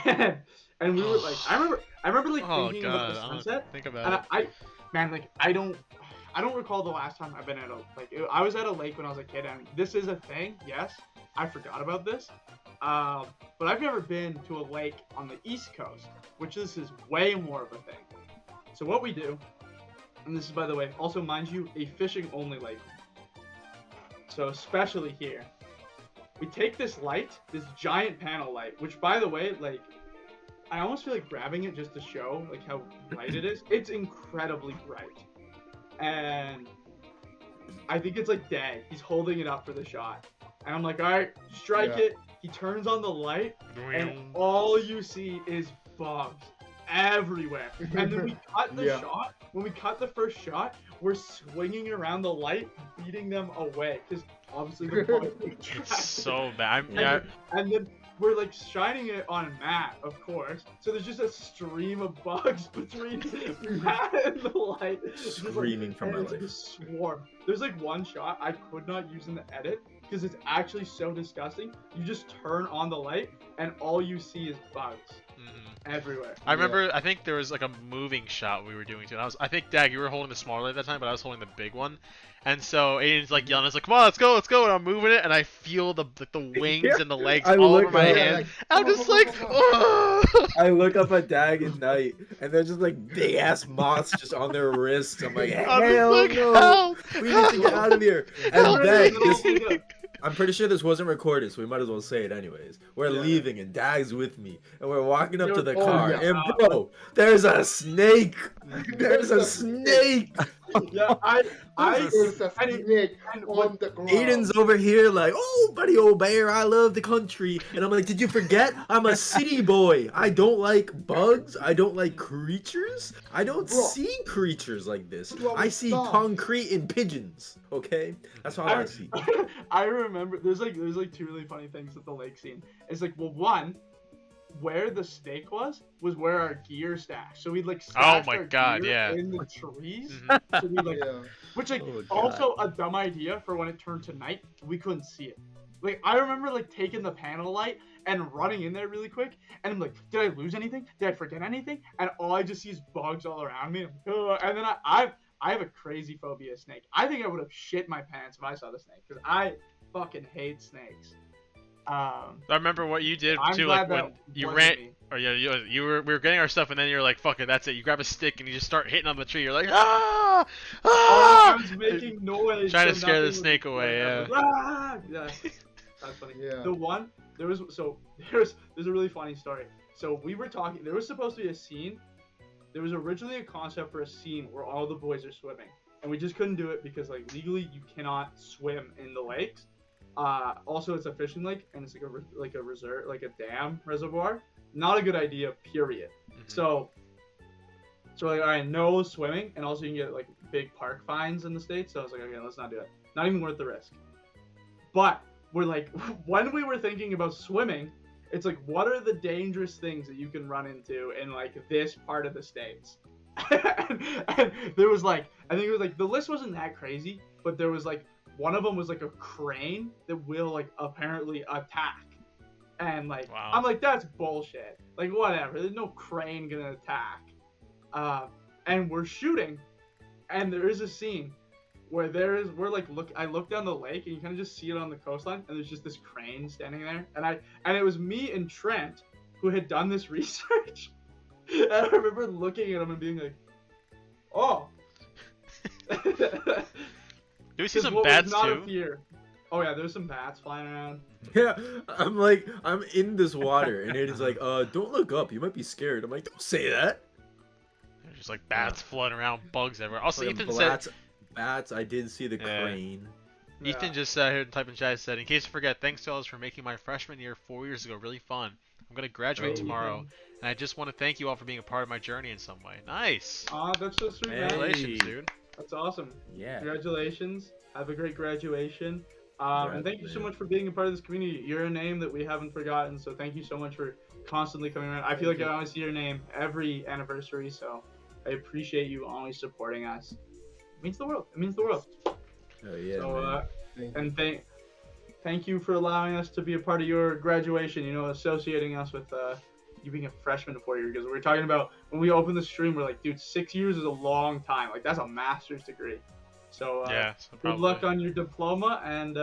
Speaker 3: And we were like, I remember like thinking about the sunset.
Speaker 1: Think about
Speaker 3: it. I don't recall the last time I've been at I was at a lake when I was a kid, and this is a thing. Yes, I forgot about this. But I've never been to a lake on the East Coast, which this is way more of a thing. So what we do. And this is, by the way, also, mind you, a fishing-only lake. So, especially here. We take this light, this giant panel light, which, by the way, like, I almost feel like grabbing it just to show, like, how bright it is. It's incredibly bright. And I think it's, like, day. He's holding it up for the shot. And I'm like, all right, strike it. He turns on the light, and all you see is bugs everywhere. And then we cut the shot. When we cut the first shot, we're swinging around the light, beating them away. Because obviously the bugs
Speaker 1: it's so bad.
Speaker 3: And then we're like shining it on Matt, of course. So there's just a stream of bugs between Matt and the light.
Speaker 2: Screaming from my life.
Speaker 3: It's like a swarm. There's like one shot I could not use in the edit because it's actually so disgusting. You just turn on the light and all you see is bugs. Everywhere.
Speaker 1: I remember, I think there was like a moving shot we were doing too. And I think, Dag, you were holding the smaller light at that time, but I was holding the big one. And so Aiden's like yelling, it's like, come on, let's go. And I'm moving it, and I feel the wings and the legs all over my hand. I'm just like, oh.
Speaker 2: I look up at Dag at night, and there's just like big ass moths just on their wrists. I'm like, hell no,
Speaker 1: help!
Speaker 2: We need to get out of here. And Dag, I'm pretty sure this wasn't recorded, so we might as well say it anyways. We're leaving, and Dag's with me, and we're walking up to the car, and bro, there's a snake. There's a snake.
Speaker 3: Yeah,
Speaker 5: there's a snake on the ground.
Speaker 2: Aiden's over here like, oh, buddy, old bear, I love the country. And I'm like, did you forget? I'm a city boy. I don't like bugs. I don't like creatures. I don't see creatures like this. I see concrete and pigeons. Okay, that's all I see.
Speaker 3: I remember there's like two really funny things at the lake scene. It's like, well, one, where the snake was where our gear stashed. So we'd like stash our gear in the trees. So we like, which like also a dumb idea for when it turned to night. We couldn't see it. Like I remember like taking the panel light and running in there really quick, and I'm like, did I lose anything? Did I forget anything? And all I just see is bugs all around me. And then I have a crazy phobia of snake. I think I would have shit my pants if I saw the snake because I fucking hate snakes.
Speaker 1: I remember what you did too, like when you ran, or we were getting our stuff, and then you're like, "Fuck it, that's it." You grab a stick and you just start hitting on the tree. You're like, "Ah, ah!"
Speaker 3: I was making noise,
Speaker 1: trying to scare the snake away. Yeah.
Speaker 3: Yeah, that's funny.
Speaker 5: Yeah.
Speaker 3: There's a really funny story. So we were talking. There was supposed to be a scene. There was originally a concept for a scene where all the boys are swimming, and we just couldn't do it because like legally you cannot swim in the lakes. Also, it's a fishing lake, and it's like a reserve, like a dam reservoir. Not a good idea, period. So like, all right, no swimming, and also you can get like big park fines in the States. So I was like, okay, let's not do it. Not even worth the risk. But we're like, when we were thinking about swimming, it's like, what are the dangerous things that you can run into in like this part of the States? and there was like, I think it was like, the list wasn't that crazy, but there was like, one of them was like a crane that will like apparently attack. And like, wow. I'm like, that's bullshit. Like, whatever. There's no crane gonna attack. And we're shooting, and there is a scene where I look down the lake and you kind of just see it on the coastline, and there's just this crane standing there, and it was me and Trent who had done this research. And I remember looking at him and being like, "Oh."
Speaker 1: Do we see some bats too?
Speaker 3: Oh yeah, there's some bats flying around.
Speaker 2: Yeah, I'm in this water, and it is like, don't look up, you might be scared. I'm like, don't say that.
Speaker 1: There's just like bats floating around, bugs everywhere. Also,
Speaker 2: like
Speaker 1: Ethan said,
Speaker 2: bats. I did see the crane.
Speaker 1: Ethan just sat here and typed in chat, said, in case you forget, thanks to all for making my freshman year 4 years ago really fun. I'm gonna graduate tomorrow, and I just want to thank you all for being a part of my journey in some way. Nice.
Speaker 3: Aw, that's so sweet, man.
Speaker 1: Congratulations, dude.
Speaker 3: That's awesome.
Speaker 4: Yeah.
Speaker 3: Congratulations. Have a great graduation. And thank you so much for being a part of this community. You're a name that we haven't forgotten, so thank you so much for constantly coming around. I feel like I always see your name every anniversary, so I appreciate you always supporting us. It means the world. It means the world.
Speaker 2: Oh yeah.
Speaker 3: So, and thank you for allowing us to be a part of your graduation. You know, associating us with you being a freshman 4 years. Because we were talking about when we opened the stream, we're like, dude, 6 years is a long time. Like that's a master's degree. So,
Speaker 1: so
Speaker 3: good luck on your diploma, and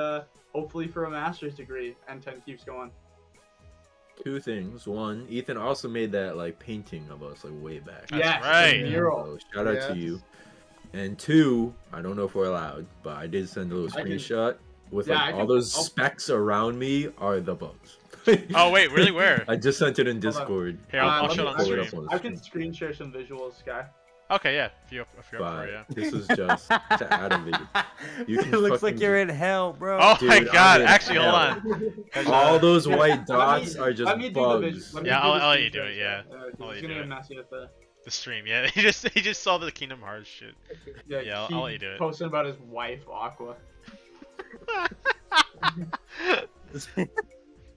Speaker 3: hopefully for a master's degree, N10 keeps going.
Speaker 2: 2 things. 1, Ethan also made that like painting of us like way back.
Speaker 1: That's right.
Speaker 2: So, shout out to you. And 2, I don't know if we're allowed, but I did send a little screenshot with like all those specks around me are the bugs.
Speaker 1: Oh wait, really? Where?
Speaker 2: I just sent it in Discord.
Speaker 1: Here, I'll show it on stream.
Speaker 3: I can screen share some visuals, Sky.
Speaker 1: Okay, yeah. If you're up for it, yeah.
Speaker 2: This is just to add a video.
Speaker 4: It looks like you're in hell, bro.
Speaker 1: Oh
Speaker 2: Dude,
Speaker 1: my god, actually, hold on.
Speaker 2: All those white dots are just bugs.
Speaker 1: Yeah, I'll let you do it, yeah. I'll let
Speaker 3: It's
Speaker 1: you
Speaker 3: gonna
Speaker 1: do
Speaker 3: get
Speaker 1: it.
Speaker 3: messy at the
Speaker 1: stream, yeah. He just saw the Kingdom Hearts shit. Yeah, I'll let you do it.
Speaker 3: Posting about his wife, Aqua.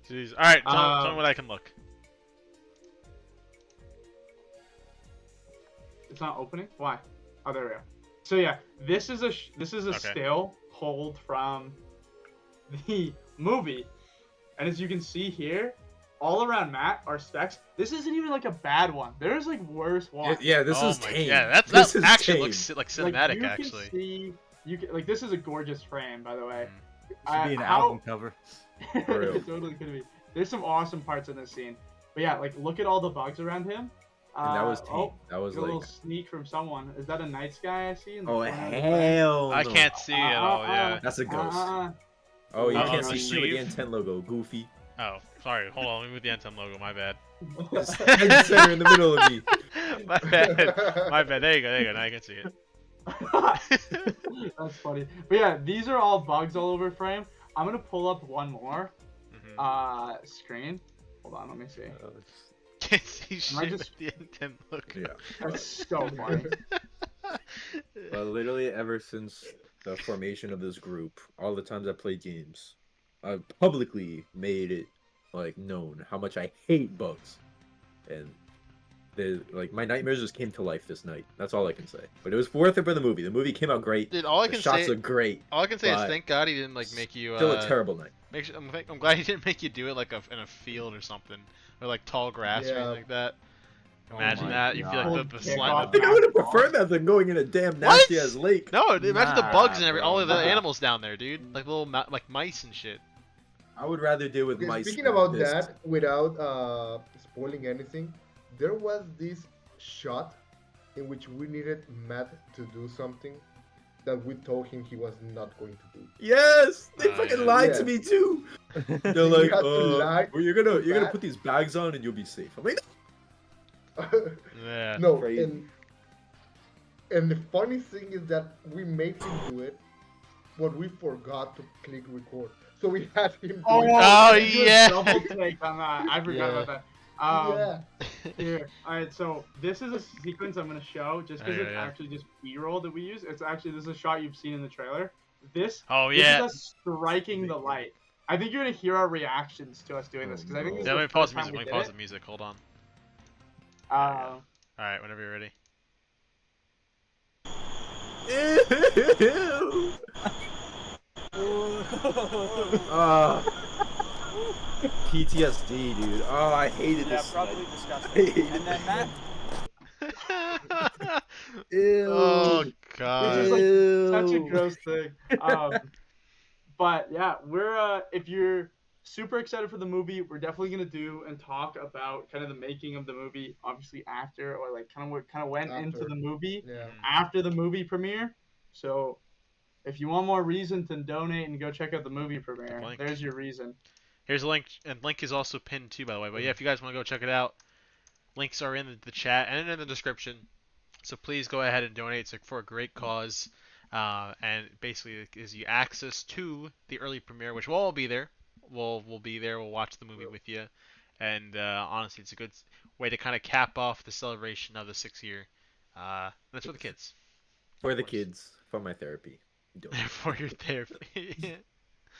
Speaker 1: Jeez. Alright, tell me what I can look.
Speaker 3: It's not opening? Why? Oh, there we go. So yeah, this is a still hold from the movie, and as you can see here, all around Matt are specs. This isn't even like a bad one. There's like worse ones.
Speaker 2: Yeah, this is tame.
Speaker 1: Yeah, that actually looks like cinematic.
Speaker 3: Like,
Speaker 1: actually,
Speaker 3: like this is a gorgeous frame, by the way.
Speaker 4: Should be an album cover.
Speaker 3: It totally could be. There's some awesome parts in this scene, but yeah, like look at all the bugs around him.
Speaker 2: And that was tame. That was
Speaker 3: a
Speaker 2: like
Speaker 3: little sneak from someone. Is that a night sky I see?
Speaker 2: Oh hell!
Speaker 1: I can't see at all. Yeah.
Speaker 2: That's a ghost. Oh, you can't see shit with the N10 logo. Goofy.
Speaker 1: Oh, sorry. Hold on. Let me move the N10 logo. My bad.
Speaker 2: Center in the middle of me.
Speaker 1: My bad. My bad. There you go. There you go. Now you can see
Speaker 3: it. That's funny. But yeah, these are all bugs all over frame. I'm gonna pull up one more screen. Hold on. Let me see.
Speaker 1: Can't see shit with the N10 logo.
Speaker 2: Yeah.
Speaker 3: That's so funny.
Speaker 2: But literally ever since the formation of this group, all the times I played games, I've publicly made it like known how much I hate bugs, and like my nightmares just came to life this night. That's all I can say. But it was worth it for the movie. The movie came out great.
Speaker 1: Dude, all I can
Speaker 2: shots
Speaker 1: say,
Speaker 2: are great.
Speaker 1: All I can say is thank God he didn't like make you.
Speaker 2: Still a terrible night.
Speaker 1: I'm glad he didn't make you do it like in a field or something, or like tall grass or anything like that. Imagine that. You feel like the slime.
Speaker 2: I think I would have preferred that than going in a damn nasty ass lake.
Speaker 1: No, imagine the bugs and all of the animals down there, dude. Like little like mice and shit.
Speaker 2: I would rather deal with mice.
Speaker 5: Speaking about that, without spoiling anything, there was this shot in which we needed Matt to do something that we told him he was not going to do.
Speaker 2: Yes, they fucking lied to me too. They're like, well, you're gonna put these bags on and you'll be safe. I'm like,
Speaker 1: yeah.
Speaker 5: No, and the funny thing is that we made him do it, but we forgot to click record. So we had him.
Speaker 1: Yeah.
Speaker 3: Double take on that. I forgot about that. Here. All right. So this is a sequence I'm gonna show, just because it's actually just B-roll that we use. It's actually this is a shot you've seen in the trailer. This. This is us striking the light. I think you're gonna hear our reactions to us doing this because I think.
Speaker 1: Let me pause the music. Let me pause the music. Hold on.
Speaker 3: All
Speaker 1: right. Whenever you're ready.
Speaker 2: PTSD, dude. Oh, I hated this.
Speaker 4: Yeah, probably disgusting. And then Matt.
Speaker 2: Ew.
Speaker 1: Oh god.
Speaker 3: This is such a gross thing. But yeah, we're if you're super excited for the movie, we're definitely gonna do and talk about kind of the making of the movie, obviously after, or like kind of what kind of went into
Speaker 5: After.
Speaker 3: the movie
Speaker 5: Yeah.
Speaker 3: after the movie premiere. So if you want more reason to donate and go check out the movie premiere, there's your reason.
Speaker 1: Here's a link, and link is also pinned too, by the way. But yeah, if you guys want to go check it out, links are in the chat and in the description. So please go ahead and donate. It's for a great cause. And basically it gives you access to the early premiere, which we'll all be there. We'll be there. We'll watch the movie with you. And honestly, it's a good way to kind of cap off the celebration of the 6th year. That's for the kids.
Speaker 2: For the kids, for my therapy.
Speaker 1: For your therapy.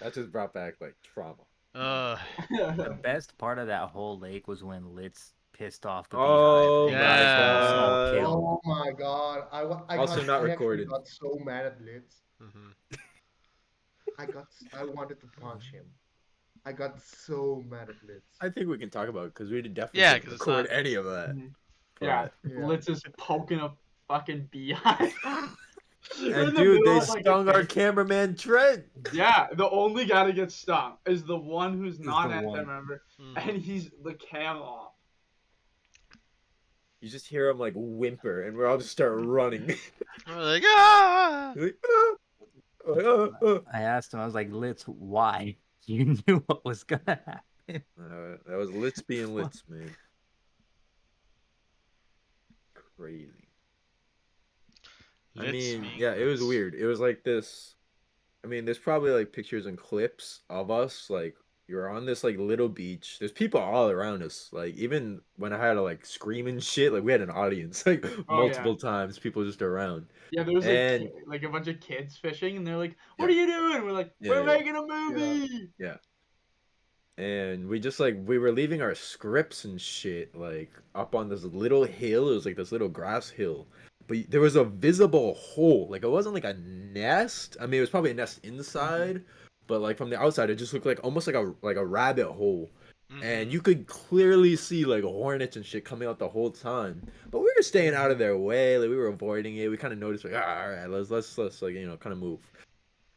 Speaker 2: That just brought back like trauma.
Speaker 4: The best part of that whole lake was when Litz pissed off the
Speaker 2: beehive.
Speaker 4: beehive.
Speaker 5: Oh my god! I
Speaker 2: also not
Speaker 5: I
Speaker 2: recorded.
Speaker 5: Got so mad at Litz.
Speaker 1: Mm-hmm.
Speaker 5: I wanted to punch him. I got so mad at Litz.
Speaker 2: I think we can talk about it because we definitely didn't record any of that.
Speaker 3: Yeah, Litz is poking a fucking beehive.
Speaker 2: And dude, they stung our cameraman Trent.
Speaker 3: Yeah, the only guy that gets stung is the one who's not an N10 member, and he's the cam off.
Speaker 2: You just hear him like whimper, and we all just start running.
Speaker 1: We're like, ah!
Speaker 4: I asked him, I was like, Litz, why? You knew what was gonna happen.
Speaker 2: That was Litz being Litz, man. Crazy. I mean, yeah, it was weird. It was like this. I mean, there's probably like pictures and clips of us. Like, you're on this like little beach. There's people all around us. Like, even when I had to like scream and shit, like we had an audience like multiple times. People just around.
Speaker 3: Yeah, there was like a bunch of kids fishing, and they're like, "What are you doing?" We're like, "We're making a movie."
Speaker 2: Yeah. And we just like we were leaving our scripts and shit like up on this little hill. It was like this little grass hill. But there was a visible hole. Like, it wasn't like a nest. I mean, it was probably a nest inside, but like from the outside, it just looked like almost like a rabbit hole. And you could clearly see like hornets and shit coming out the whole time. But we were staying out of their way. Like, we were avoiding it. We kind of noticed like, all right, let's like, you know, kind of move.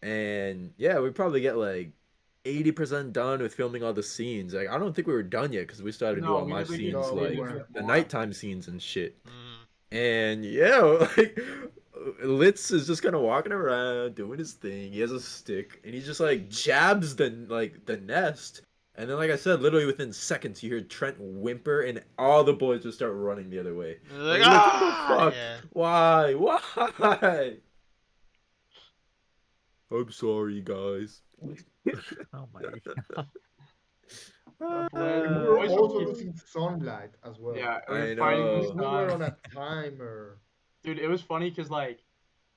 Speaker 2: And yeah, we probably get like 80% done with filming all the scenes. Like, I don't think we were done yet because we started to do all my scenes, like the nighttime scenes and shit. And yeah, like Litz is just kind of walking around doing his thing. He has a stick and he just like jabs the nest. And then, like I said, literally within seconds, you hear Trent whimper and all the boys just start running the other way. Like, what the fuck? Yeah. Why? I'm sorry, guys.
Speaker 4: Oh my god.
Speaker 5: We were also losing sunlight as well.
Speaker 3: Yeah,
Speaker 2: I know.
Speaker 5: We were on a timer.
Speaker 3: Dude, it was funny because like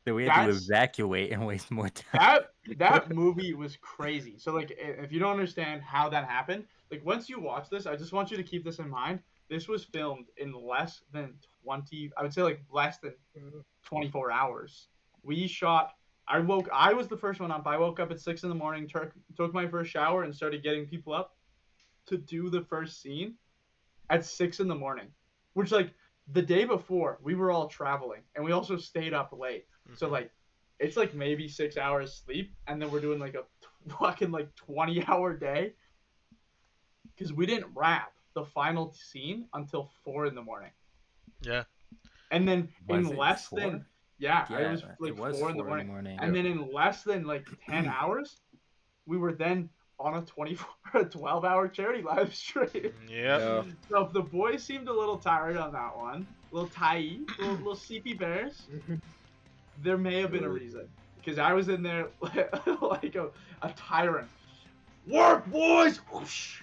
Speaker 4: we had to evacuate and waste more time.
Speaker 3: That movie was crazy. So like, if you don't understand how that happened, like once you watch this, I just want you to keep this in mind. This was filmed in less than 20. I would say like less than 24 hours. We shot. I was the first one up. I woke up at 6 a.m, took my first shower, and started getting people up to do the first scene at 6 a.m, which like the day before we were all traveling and we also stayed up late. So like it's like maybe 6 hours sleep, and then we're doing like a fucking like 20-hour day because we didn't wrap the final scene until 4 a.m.
Speaker 1: Yeah.
Speaker 3: And then
Speaker 4: was
Speaker 3: in less
Speaker 4: 4?
Speaker 3: than it was like 4 in the morning. And then in less than like 10 hours, we were then on a 12-hour charity live stream.
Speaker 1: Yeah.
Speaker 3: So if the boys seemed a little tired on that one, a little tired, little sleepy bears, there may have been a reason. Because I was in there like a tyrant. Work, boys! Whoosh!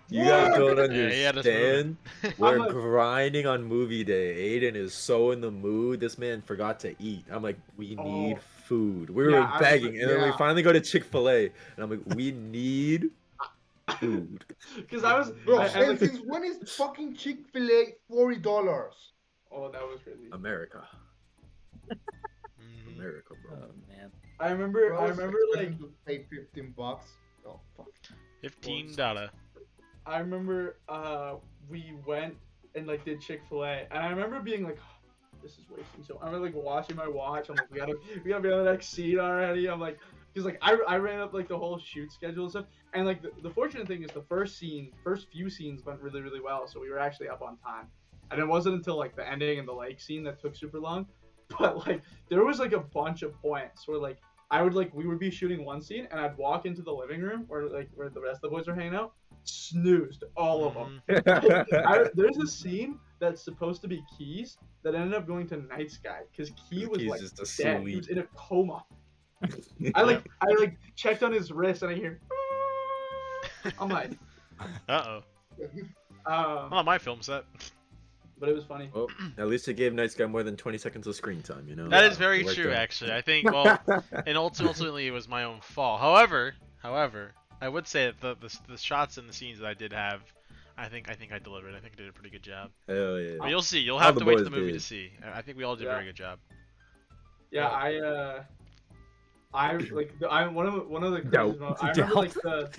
Speaker 2: You guys don't understand. We're
Speaker 3: like,
Speaker 2: grinding on movie day. Aiden is so in the mood. This man forgot to eat. I'm like, we need food. We were begging, and then we finally go to Chick-fil-A, and I'm like, we need food.
Speaker 3: Because I was,
Speaker 5: bro. Since when is fucking Chick-fil-A $40?
Speaker 3: Oh, that was crazy.
Speaker 2: America, America, bro.
Speaker 4: Oh man.
Speaker 3: I remember like
Speaker 5: to pay $15. Oh fuck.
Speaker 1: $15.
Speaker 3: I remember we went and like did Chick-fil-A, and I remember being like, this is wasting. So I'm like watching my watch. I'm like, we gotta be on the next scene already. I'm like, because like I ran up like the whole shoot schedule and stuff. And like the fortunate thing is the first few scenes went really, really well. So we were actually up on time. And it wasn't until like the ending and the lake scene that took super long. But like there was like a bunch of points where like we would be shooting one scene and I'd walk into the living room where the rest of the boys are hanging out, snoozed all of them. There's a scene that's supposed to be Keys that ended up going to Night Sky because Key was like dead. He was in a coma. I checked on his wrist and I hear. I'm like.
Speaker 1: Not my film set.
Speaker 3: But it was funny.
Speaker 2: Well, at least it gave Night Sky more than 20 seconds of screen time, you know?
Speaker 1: That is very true, actually. I think, well, and ultimately it was my own fault. However, I would say that the shots and the scenes that I did have, I think I delivered. I think I did a pretty good job.
Speaker 2: Hell yeah.
Speaker 1: But you'll see. You'll have to wait for the movie to see. I think we all did a very good job.
Speaker 3: Yeah, I like one of the craziest moments. I remember like the.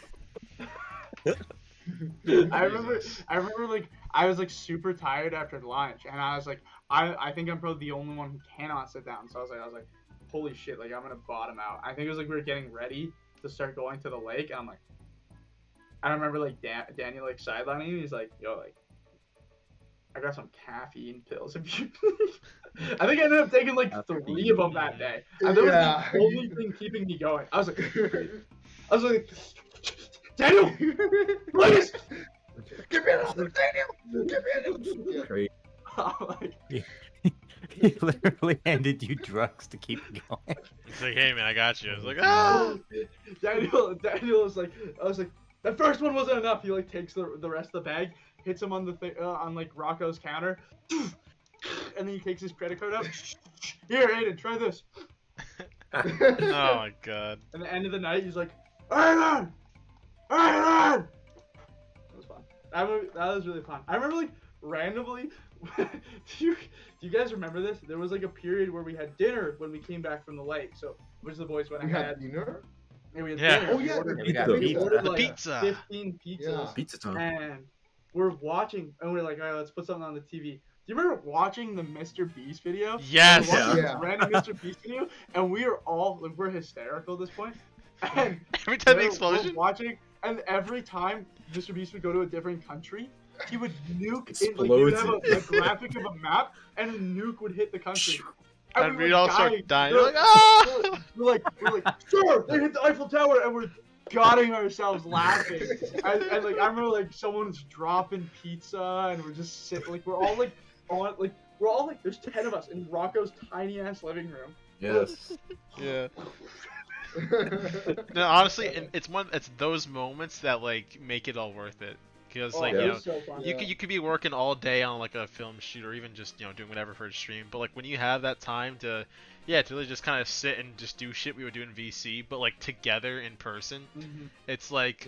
Speaker 3: I remember like I was like super tired after lunch and I was like I think I'm probably the only one who cannot sit down, so I was like holy shit, like I'm gonna bottom out. I think it was like we were getting ready to start going to the lake and I'm like I remember like Daniel like sidelining me. He's like, yo, like I got some caffeine pills if you I think I ended up taking like 3 of them that day and that was the only thing keeping me going. I was like Daniel, please! Give me another, Daniel! Give me another!
Speaker 2: Great.
Speaker 4: He literally handed you drugs to keep going.
Speaker 1: He's like, hey man, I got you. I was like, ah!
Speaker 3: Daniel was like, I was like, that first one wasn't enough. He like takes the rest of the bag, hits him on the on like Rocco's counter, and then he takes his credit card out. Here, Aiden, try this.
Speaker 1: Oh my god.
Speaker 3: And at the end of the night, he's like, Aiden! That was fun. That was really fun. I remember like randomly. do you guys remember this? There was like a period where we had dinner when we came back from the lake. So which of the boys went ahead?
Speaker 5: Had dinner?
Speaker 3: Yeah, we had
Speaker 1: Yeah.
Speaker 3: dinner.
Speaker 5: Oh
Speaker 3: We
Speaker 5: yeah,
Speaker 3: ordered,
Speaker 5: the
Speaker 3: ordered,
Speaker 1: The
Speaker 3: like,
Speaker 1: pizza.
Speaker 3: 15 pizzas.
Speaker 5: Yeah.
Speaker 2: Pizza time.
Speaker 3: And we're watching, and we're like, all right, let's put something on the TV. Do you remember watching the Mr. Beast video?
Speaker 1: Yes.
Speaker 3: We were watching
Speaker 5: Yeah.
Speaker 3: this random Mr. Beast video, and we are all like, we're hysterical at this point. And
Speaker 1: Every time the
Speaker 3: we're
Speaker 1: explosion.
Speaker 3: watching, and every time Mr. Beast would go to a different country, he would nuke. He would
Speaker 2: Explodes
Speaker 3: have a graphic of a map, and a nuke would hit the country.
Speaker 1: And
Speaker 3: we
Speaker 1: we'd
Speaker 3: were
Speaker 1: all start dying.
Speaker 3: We're
Speaker 1: We're like, ah!
Speaker 3: we're like, sir, they hit the Eiffel Tower, and we're gutting ourselves laughing. and like I remember like someone's dropping pizza, and we're just sitting like we're all like on like we're all like there's 10 of us in Rocco's tiny ass living room.
Speaker 2: Yes.
Speaker 1: Yeah. No, honestly, it's those moments that like make it all worth it. Because like
Speaker 3: it
Speaker 1: you know,
Speaker 3: was so fun.
Speaker 1: you could be working all day on like a film shoot or even just doing whatever for a stream. But like when you have that time to really just kind of sit and just do shit we would do in VC, but like together in person, it's like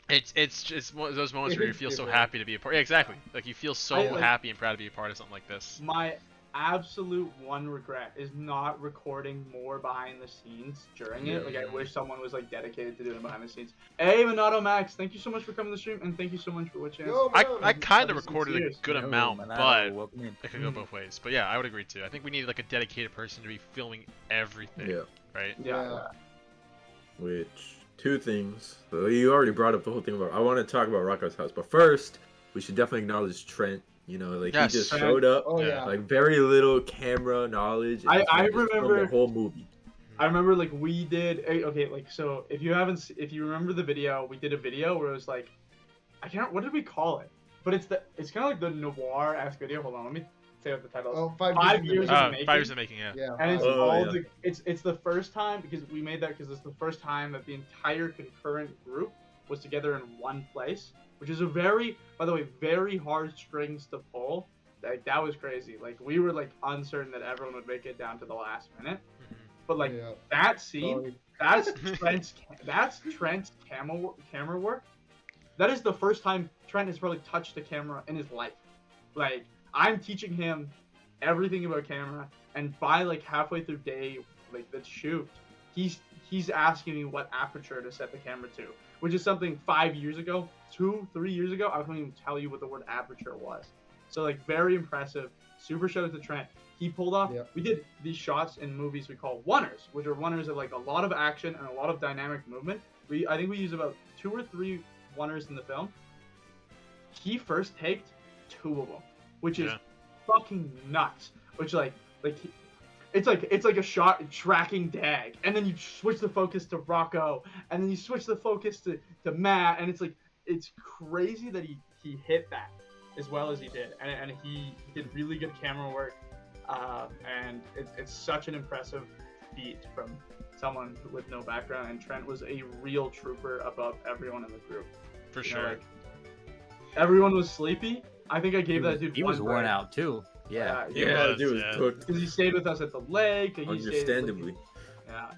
Speaker 1: it's just one of those moments where you feel so happy to be a part. Yeah, exactly. Like you feel so happy and proud to be a part of something like this.
Speaker 3: My absolute one regret is not recording more behind the scenes during it. Like I wish someone was like dedicated to doing behind the scenes. Hey Minato Max, thank you so much for coming to the stream and thank you so much for watching.
Speaker 1: I kind of recorded a good
Speaker 4: Yo,
Speaker 1: amount,
Speaker 4: Minato,
Speaker 1: but it could go both ways. But yeah, I would agree too. I think we need like a dedicated person to be filming everything.
Speaker 2: Yeah.
Speaker 1: Right?
Speaker 3: Yeah.
Speaker 2: Which, 2 things. So you already brought up the whole thing about. I want to talk about Rocco's house, but first we should definitely acknowledge Trent. You know, like
Speaker 1: Yes.
Speaker 2: he just showed up.
Speaker 5: Oh yeah.
Speaker 2: Like very little camera knowledge. and
Speaker 3: I
Speaker 2: just filmed
Speaker 3: remember-
Speaker 2: the whole movie.
Speaker 3: I remember like we did okay, like so if you remember the video, we did a video where it was like what did we call it? But it's kind of like the noir-esque video. Hold on, let me say what the title is.
Speaker 5: Oh,
Speaker 3: 5 years in the making.
Speaker 1: 5 years in the making, yeah.
Speaker 5: Yeah.
Speaker 3: And it's
Speaker 2: Oh, yeah.
Speaker 3: it's the first time because we made that because it's the first time that the entire concurrent group was together in one place, which is by the way, very hard strings to pull. Like that was crazy. Like we were like uncertain that everyone would make it down to the last minute. But like that scene, that's Trent's camera work. That is the first time Trent has probably touched a camera in his life. Like I'm teaching him everything about camera, and by like halfway through day like the shoot, he's asking me what aperture to set the camera to, which is something 5 years ago, 2-3 years ago, I couldn't even tell you what the word aperture was. So like very impressive, super shout out to Trent. He pulled off.
Speaker 5: Yeah.
Speaker 3: We did these shots in movies we call oneers, which are oneers of like a lot of action and a lot of dynamic movement. I think we use about 2 or 3 oneers in the film. He first taked 2 of them, which is fucking nuts. Which it's like a shot tracking Dag, and then you switch the focus to Rocco, and then you switch the focus to Matt, and it's crazy that he hit that as well as he did, and he did really good camera work, and it's such an impressive feat from someone with no background. And Trent was a real trooper above everyone in the group.
Speaker 1: For sure.
Speaker 3: Everyone was sleepy. I think I gave that dude.
Speaker 4: He was worn out too. Yeah.
Speaker 2: Dude was cooked.
Speaker 3: Because he stayed with us at the lake.
Speaker 2: Understandably.
Speaker 3: Yeah.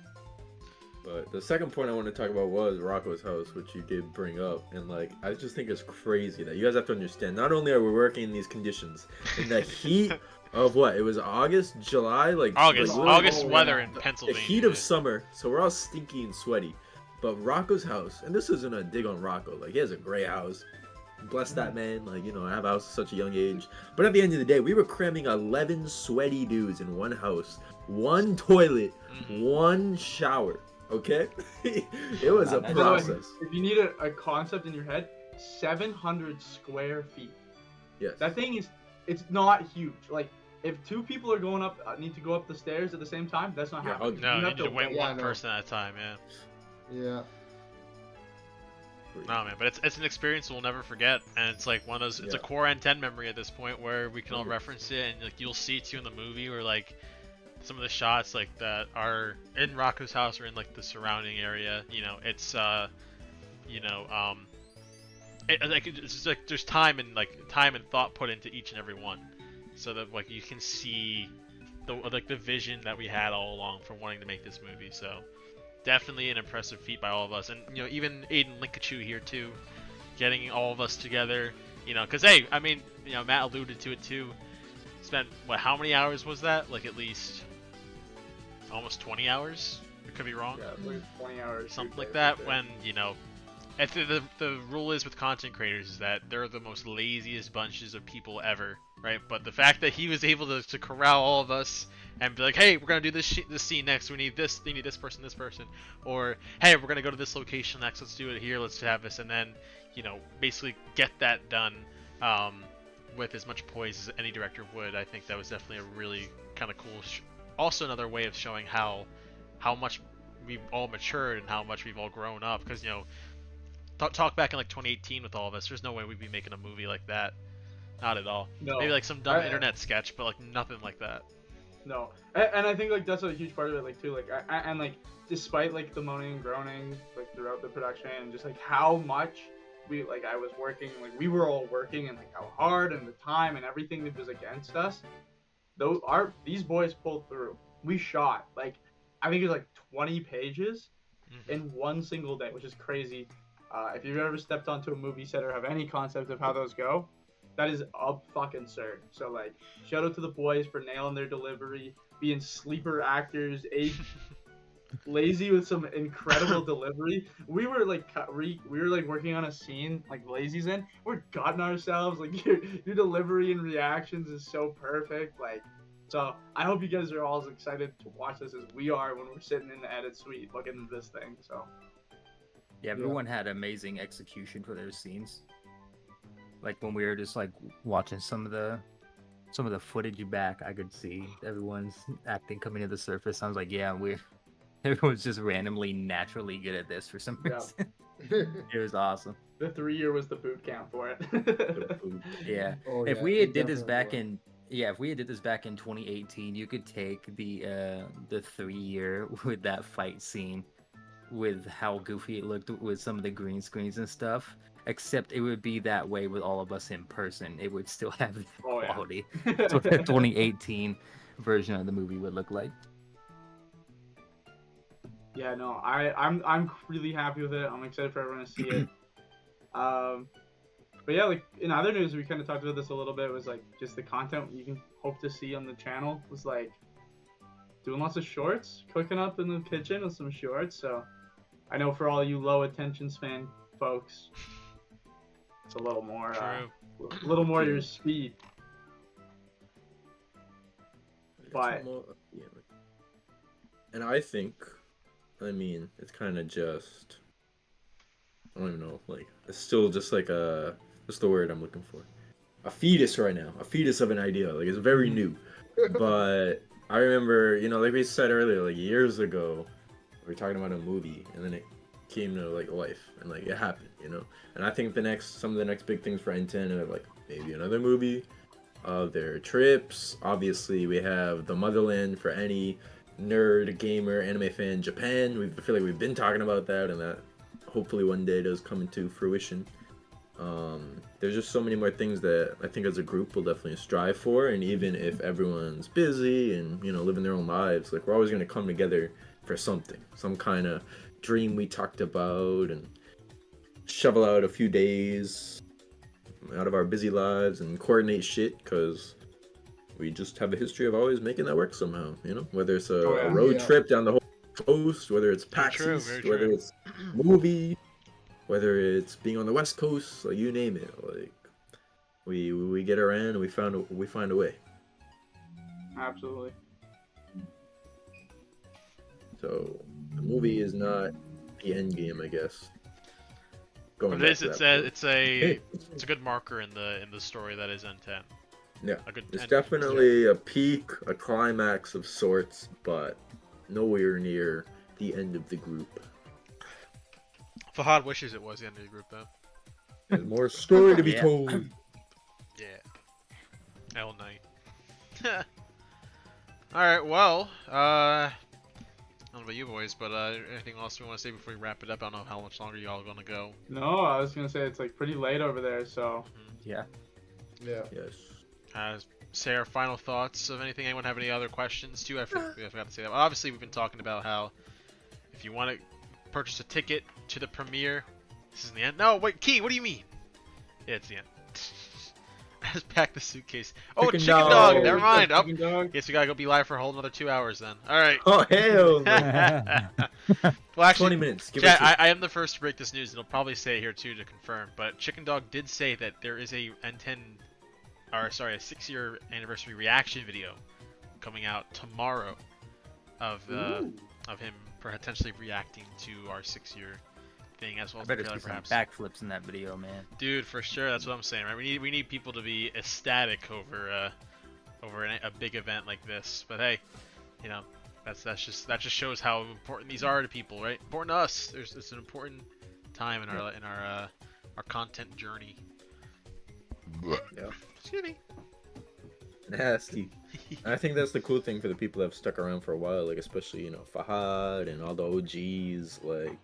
Speaker 2: But the second point I want to talk about was Rocco's house, which you did bring up, and like I just think it's crazy that you guys have to understand. Not only are we working in these conditions, in the heat of what? It was August, July,
Speaker 1: August weather in Pennsylvania.
Speaker 2: The heat of summer, so we're all stinky and sweaty. But Rocco's house, and this isn't a dig on Rocco, like he has a great house. Bless that man, like, you know, I have a house at such a young age. But at the end of the day, we were cramming 11 sweaty dudes in one house, 1 toilet, 1 shower. Okay, it was a process.
Speaker 3: If you need a concept in your head, 700 square feet.
Speaker 2: Yes.
Speaker 3: That thing it's not huge. Like if 2 people are need to go up the stairs at the same time, that's not happening.
Speaker 1: No, you need to wait one person at a time.
Speaker 5: Yeah.
Speaker 1: No man, but it's an experience we'll never forget, and it's like one of those. It's a core N10 memory at this point where we can all reference it, and like you'll see it too in the movie, where like some of the shots like that are in Rocco's house or in like the surrounding area. You know, it's it's just like there's time and thought put into each and every one, so that like you can see the vision that we had all along for wanting to make this movie. So. Definitely an impressive feat by all of us, and you know, even Aiden Linkachu here too, getting all of us together. You know, because hey, I mean, you know, Matt alluded to it too. Spent how many hours was that? Like at least almost 20 hours. I could be wrong.
Speaker 3: Yeah, like 20 hours.
Speaker 1: Something like that. When you know, the rule is with content creators is that they're the most laziest bunches of people ever, right? But the fact that he was able to corral all of us and be like, hey, we're gonna do this scene next. We need this person, or hey, we're gonna go to this location next. Let's do it here. Let's have this, and then you know, basically get that done with as much poise as any director would. I think that was definitely a really kind of cool. Also, another way of showing how much we've all matured and how much we've all grown up. Because you know, talk back in like 2018 with all of us. There's no way we'd be making a movie like that. Not at all. No. Maybe like some dumb internet sketch, but like nothing like that.
Speaker 3: No, and I think like that's a huge part of it, like too, like and like despite like the moaning and groaning like throughout the production and just like how much I was working, like we were all working and like how hard and the time and everything that was against us, these boys pulled through. We shot like I think it was like 20 pages in one single day, which is crazy. If you've ever stepped onto a movie set or have any concept of how those go, that is fucking absurd. So like, shout out to the boys for nailing their delivery, being sleeper actors, lazy with some incredible delivery. We were like, working on a scene like Lazy's in. We're gutting ourselves. Like your delivery and reactions is so perfect. Like, so I hope you guys are all as excited to watch this as we are when we're sitting in the edit suite looking at this thing. So.
Speaker 4: Yeah, everyone had amazing execution for their scenes. Like when we were just like watching some of the footage back, I could see everyone's acting coming to the surface. I was like, yeah, everyone's just randomly naturally good at this for some reason. It was awesome.
Speaker 3: The 3-year was the boot camp for it.
Speaker 4: Yeah. If we had did this back in 2018, you could take the 3-year with that fight scene with how goofy it looked with some of the green screens and stuff. Except it would be that way with all of us in person. It would still have that quality. That's what the 2018 version of the movie would look like.
Speaker 3: Yeah, no, I'm really happy with it. I'm excited for everyone to see it. But yeah, like in other news, we kind of talked about this a little bit. It was like just the content you can hope to see on the channel was like doing lots of shorts, cooking up in the kitchen with some shorts. So I know for all you low attention span folks, it's a little more, your speed. But
Speaker 2: yeah. And I think, I mean, it's kind of just, I don't even know, like, it's still just like what's the word I'm looking for? A fetus right now, a fetus of an idea. Like, it's very new. But I remember, like we said earlier, like years ago, we were talking about a movie, and then it came to like life, and like it happened, And I think some of the next big things for N10 are like maybe another movie, their trips. Obviously, we have the motherland for any nerd, gamer, anime fan, Japan. I feel like we've been talking about that, and that hopefully one day does come into fruition. There's just so many more things that I think as a group we'll definitely strive for, and even if everyone's busy and living their own lives, like we're always going to come together for something, some kind of dream we talked about, and shovel out a few days out of our busy lives and coordinate shit, because we just have a history of always making that work somehow, whether it's a road trip down the whole coast, whether it's PAXs, whether it's movie, whether it's being on the West Coast, like you name it, like we get around and we find a way.
Speaker 3: Absolutely.
Speaker 2: So the movie is not the end game, I guess.
Speaker 1: But it is. It's a good marker in the story that is N10.
Speaker 2: Yeah, it's definitely a peak, a climax of sorts, but nowhere near the end of the group.
Speaker 1: Fahad wishes it was the end of the group, though.
Speaker 2: There's more story to be told.
Speaker 1: Yeah. L9. Alright, well, I don't know about you boys, but anything else we want to say before we wrap it up? I don't know how much longer y'all are going to go.
Speaker 3: No, I was going to say it's like pretty late over there, so.
Speaker 4: Yeah.
Speaker 5: Yeah.
Speaker 2: Yes.
Speaker 1: Say our final thoughts of anything. Anyone have any other questions too? I forgot to say that. Obviously, we've been talking about how if you want to purchase a ticket to the premiere, this is the end. No, wait, Key, what do you mean? Yeah, it's the end. I just packed the suitcase. Oh, chicken dog. Never mind. Oh, guess we gotta go be live for a whole another 2 hours then. All right.
Speaker 2: Oh hell.
Speaker 1: Well, actually,
Speaker 2: 20 minutes.
Speaker 1: Chat, I am the first to break this news. It'll probably say it here too to confirm. But Chicken Dog did say that there is a a 6-year anniversary reaction video coming out tomorrow of him potentially reacting to our 6-year thing, as well as the trailer, perhaps.
Speaker 4: Backflips in that video, man.
Speaker 1: Dude, for sure. That's what I'm saying, right? We need people to be ecstatic over a big event like this. But hey, that just shows how important these are to people, right? Important to us. It's an important time in our content journey.
Speaker 2: Yeah.
Speaker 1: Excuse me.
Speaker 2: Nasty. I think that's the cool thing for the people that have stuck around for a while, like especially Fahad and all the OGs. Like,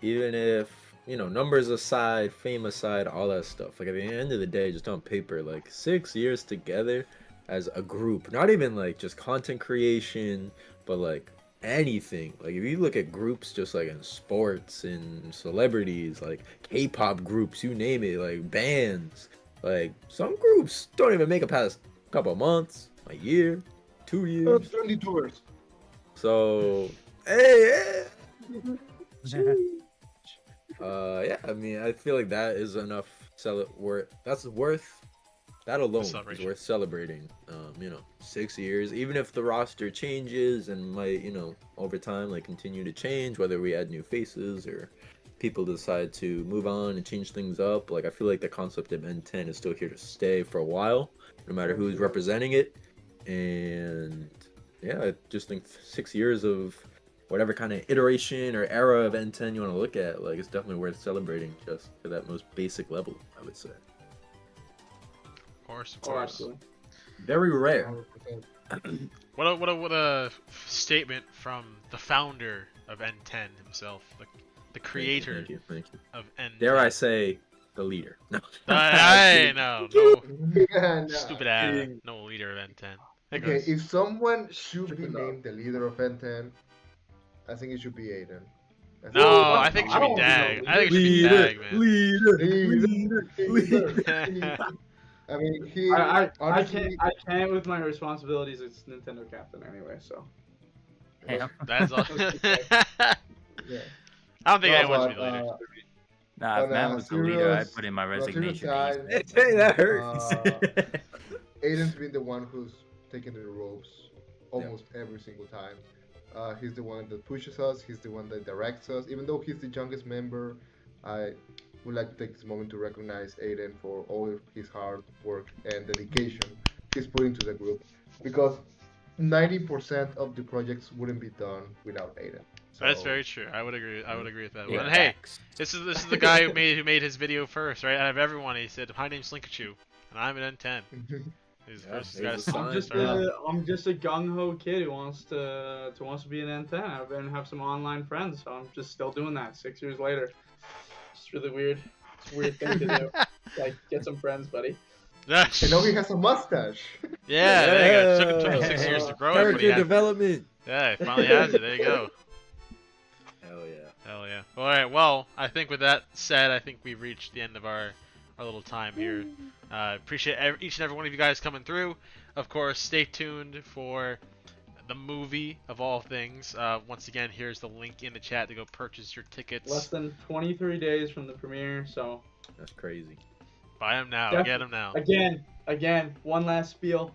Speaker 2: even if numbers aside, fame aside, all that stuff. Like at the end of the day, just on paper, like 6 years together as a group, not even like just content creation, but like anything. Like if you look at groups just like in sports and celebrities, like K-pop groups, you name it, like bands. Like some groups don't even make it past a couple of months, a year, 2 years.
Speaker 5: 22 years.
Speaker 2: So, hey. Yeah, I mean, I feel like that is enough. That alone is worth celebrating. 6 years, even if the roster changes and might, over time, like continue to change, whether we add new faces or people decide to move on and change things up. Like, I feel like the concept of N10 is still here to stay for a while, no matter who's representing it. And yeah, I just think 6 years of whatever kind of iteration or era of N10 you want to look at, like, it's definitely worth celebrating just for that most basic level, I would say.
Speaker 1: Of course.
Speaker 2: Very rare.
Speaker 1: What a statement from the founder of N10 himself, the creator
Speaker 2: Thank you.
Speaker 1: of N10.
Speaker 2: Dare I say, the leader. No.
Speaker 1: No. Stupid ass. No leader of N10.
Speaker 5: Okay, if someone should be named the leader of N10, I think it should be Aiden.
Speaker 1: I think it should be Dag. I think it should be Dag, man.
Speaker 5: Leader. I mean, honestly,
Speaker 3: I can't with my responsibilities as Nintendo captain anyway, so.
Speaker 4: Damn.
Speaker 1: That's all.
Speaker 5: Yeah.
Speaker 1: I don't think anyone should be leader.
Speaker 4: Nah, if Matt was the leader, I'd put in my resignation.
Speaker 2: Hey, that hurts.
Speaker 5: Aiden's been the one who's taking the ropes almost every single time. He's the one that pushes us. He's the one that directs us. Even though he's the youngest member, I would like to take this moment to recognize Aiden for all of his hard work and dedication he's put into the group. Because 90% of the projects wouldn't be done without Aiden.
Speaker 1: That's
Speaker 5: So
Speaker 1: very true. I would agree. I would agree with that
Speaker 4: Yeah,
Speaker 1: one. And hey,
Speaker 4: facts.
Speaker 1: this is the guy who made his video first, right? Out of everyone, he said, "My name's Slinkachu, and I'm an N10." He's
Speaker 2: Yeah,
Speaker 1: first
Speaker 2: he's
Speaker 1: guy
Speaker 2: a
Speaker 1: to
Speaker 2: sign.
Speaker 3: I'm just a gung ho kid who wants to be an N10 and have some online friends. So I'm just still doing that 6 years later. It's really weird. It's a weird thing to do. Like get some friends, buddy.
Speaker 5: and now he has a mustache.
Speaker 1: Yeah, there you go. Took him 6 years to grow it, but he
Speaker 2: Character
Speaker 1: had,
Speaker 2: development.
Speaker 1: yeah, he finally has it. There you go.
Speaker 2: Hell yeah.
Speaker 1: Hell yeah. All right. Well, I think with that said, I think we've reached the end of our little time here. Appreciate each and every one of you guys coming through. Of course, stay tuned for the movie of all things. Once again, here's the link in the chat to go purchase your tickets.
Speaker 3: Less than 23 days from the premiere, so
Speaker 2: That's crazy.
Speaker 1: Buy them now.
Speaker 3: Def-
Speaker 1: Get them now.
Speaker 3: Again, one last spiel.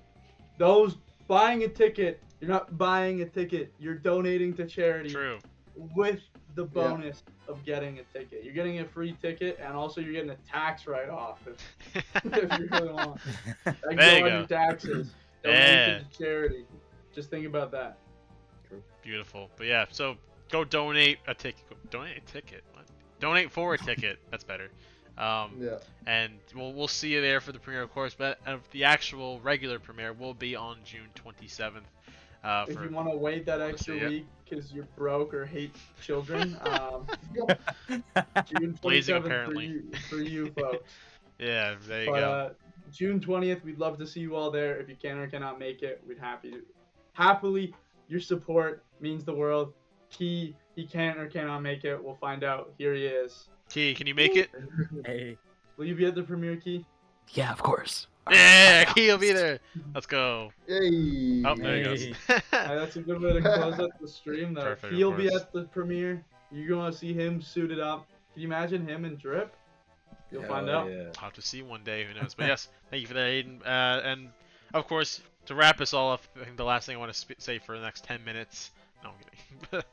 Speaker 3: Those buying a ticket, you're not buying a ticket. You're donating to charity.
Speaker 1: True.
Speaker 3: With the bonus of getting a ticket. You're getting a free ticket, and also you're getting a tax write-off if you really want. That can
Speaker 1: There you
Speaker 3: go on
Speaker 1: go.
Speaker 3: your taxes.
Speaker 1: Yeah.
Speaker 3: Donate to charity. Just think about that.
Speaker 1: Beautiful. But yeah, so go donate a ticket. Donate a ticket. What? Donate for a ticket. That's better.
Speaker 5: Yeah.
Speaker 1: And we'll see you there for the premiere, of course. But the actual regular premiere will be on June 27th.
Speaker 3: If you want to wait that extra week because you're broke or hate children, June
Speaker 1: Blazing
Speaker 3: 27th
Speaker 1: apparently.
Speaker 3: for you folks.
Speaker 1: Yeah, there you
Speaker 3: But
Speaker 1: go.
Speaker 3: June 20th, we'd love to see you all there. If you can or cannot make it, we'd happily. Your support means the world. Key, he can or cannot make it. We'll find out. Here he is.
Speaker 1: Key, can you make it?
Speaker 4: Hey.
Speaker 3: Will you be at the premiere, Key?
Speaker 4: Yeah, of course.
Speaker 1: Yeah, Key will be there. Let's go.
Speaker 5: Yay!
Speaker 1: Oh, there he goes.
Speaker 3: That's a good way to close up the stream. Though.
Speaker 1: Perfect,
Speaker 3: He'll
Speaker 1: of
Speaker 3: be
Speaker 1: course.
Speaker 3: at the premiere. You're gonna see him suited up. Can you imagine him in drip? You'll find out.
Speaker 2: Yeah.
Speaker 1: I'll have to see one day. Who knows? But yes, thank you for that, Aiden. And of course, to wrap us all up, I think the last thing I want to say for the next 10 minutes. No, I'm kidding.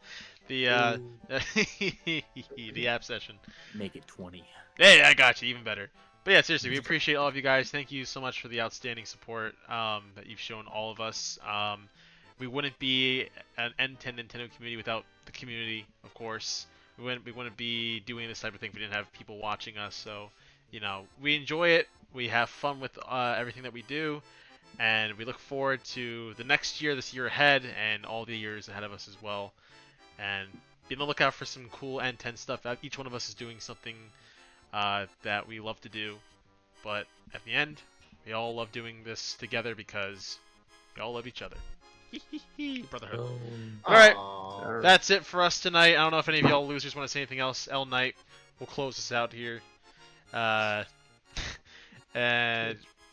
Speaker 1: The app session.
Speaker 4: Make it 20.
Speaker 1: Hey, I got you. Even better. But yeah, seriously, we appreciate all of you guys. Thank you so much for the outstanding support that you've shown all of us. We wouldn't be an N10 Nintendo community without the community, of course. We wouldn't be doing this type of thing if we didn't have people watching us. So, you know, we enjoy it. We have fun with everything that we do. And we look forward to the next year, this year ahead, and all the years ahead of us as well. And be on the lookout for some cool N10 stuff. Each one of us is doing something that we love to do. But at the end, we all love doing this together because we all love each other. Brotherhood. Alright, that's it for us tonight. I don't know if any of y'all losers want to say anything else. L Knight will close us out here. And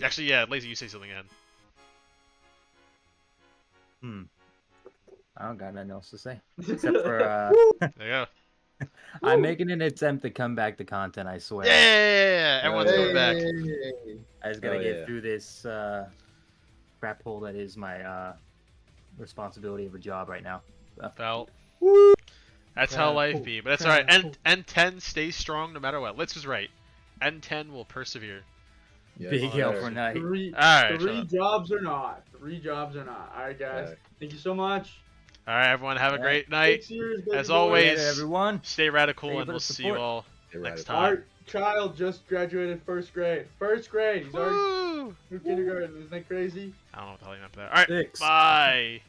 Speaker 1: actually, yeah, Lazy, you say something again.
Speaker 4: I don't got nothing else to say. Except for,
Speaker 1: There you go.
Speaker 4: I'm making an attempt to come back to content, I swear.
Speaker 1: Yeah! Everyone's coming back.
Speaker 4: I just gotta
Speaker 2: Oh,
Speaker 4: get
Speaker 2: yeah.
Speaker 4: through this crap hole that is my responsibility of a job right now.
Speaker 1: Felt. That's how life be. But that's alright. N10 stays strong no matter what. Litz was right. N10 will persevere.
Speaker 2: Yes,
Speaker 4: Big
Speaker 2: sir.
Speaker 4: L for night.
Speaker 1: Alright,
Speaker 3: Three jobs or not. 3 jobs or not. All right, guys.
Speaker 2: Alright.
Speaker 3: Thank you so much.
Speaker 1: Alright, everyone, have a great night.
Speaker 3: 6 years, baby
Speaker 1: As
Speaker 3: boy.
Speaker 1: always,
Speaker 4: Later, everyone.
Speaker 1: stay radical,
Speaker 4: Thank you
Speaker 1: and
Speaker 4: for
Speaker 1: we'll
Speaker 4: the
Speaker 1: see you
Speaker 4: support.
Speaker 1: all
Speaker 2: Stay
Speaker 1: next
Speaker 2: radical.
Speaker 1: time.
Speaker 3: Our child just graduated first grade. First grade. He's already
Speaker 1: Woo!
Speaker 3: through kindergarten. Isn't that crazy?
Speaker 1: I don't know what the hell you meant by that. Alright,
Speaker 4: 6.
Speaker 1: bye!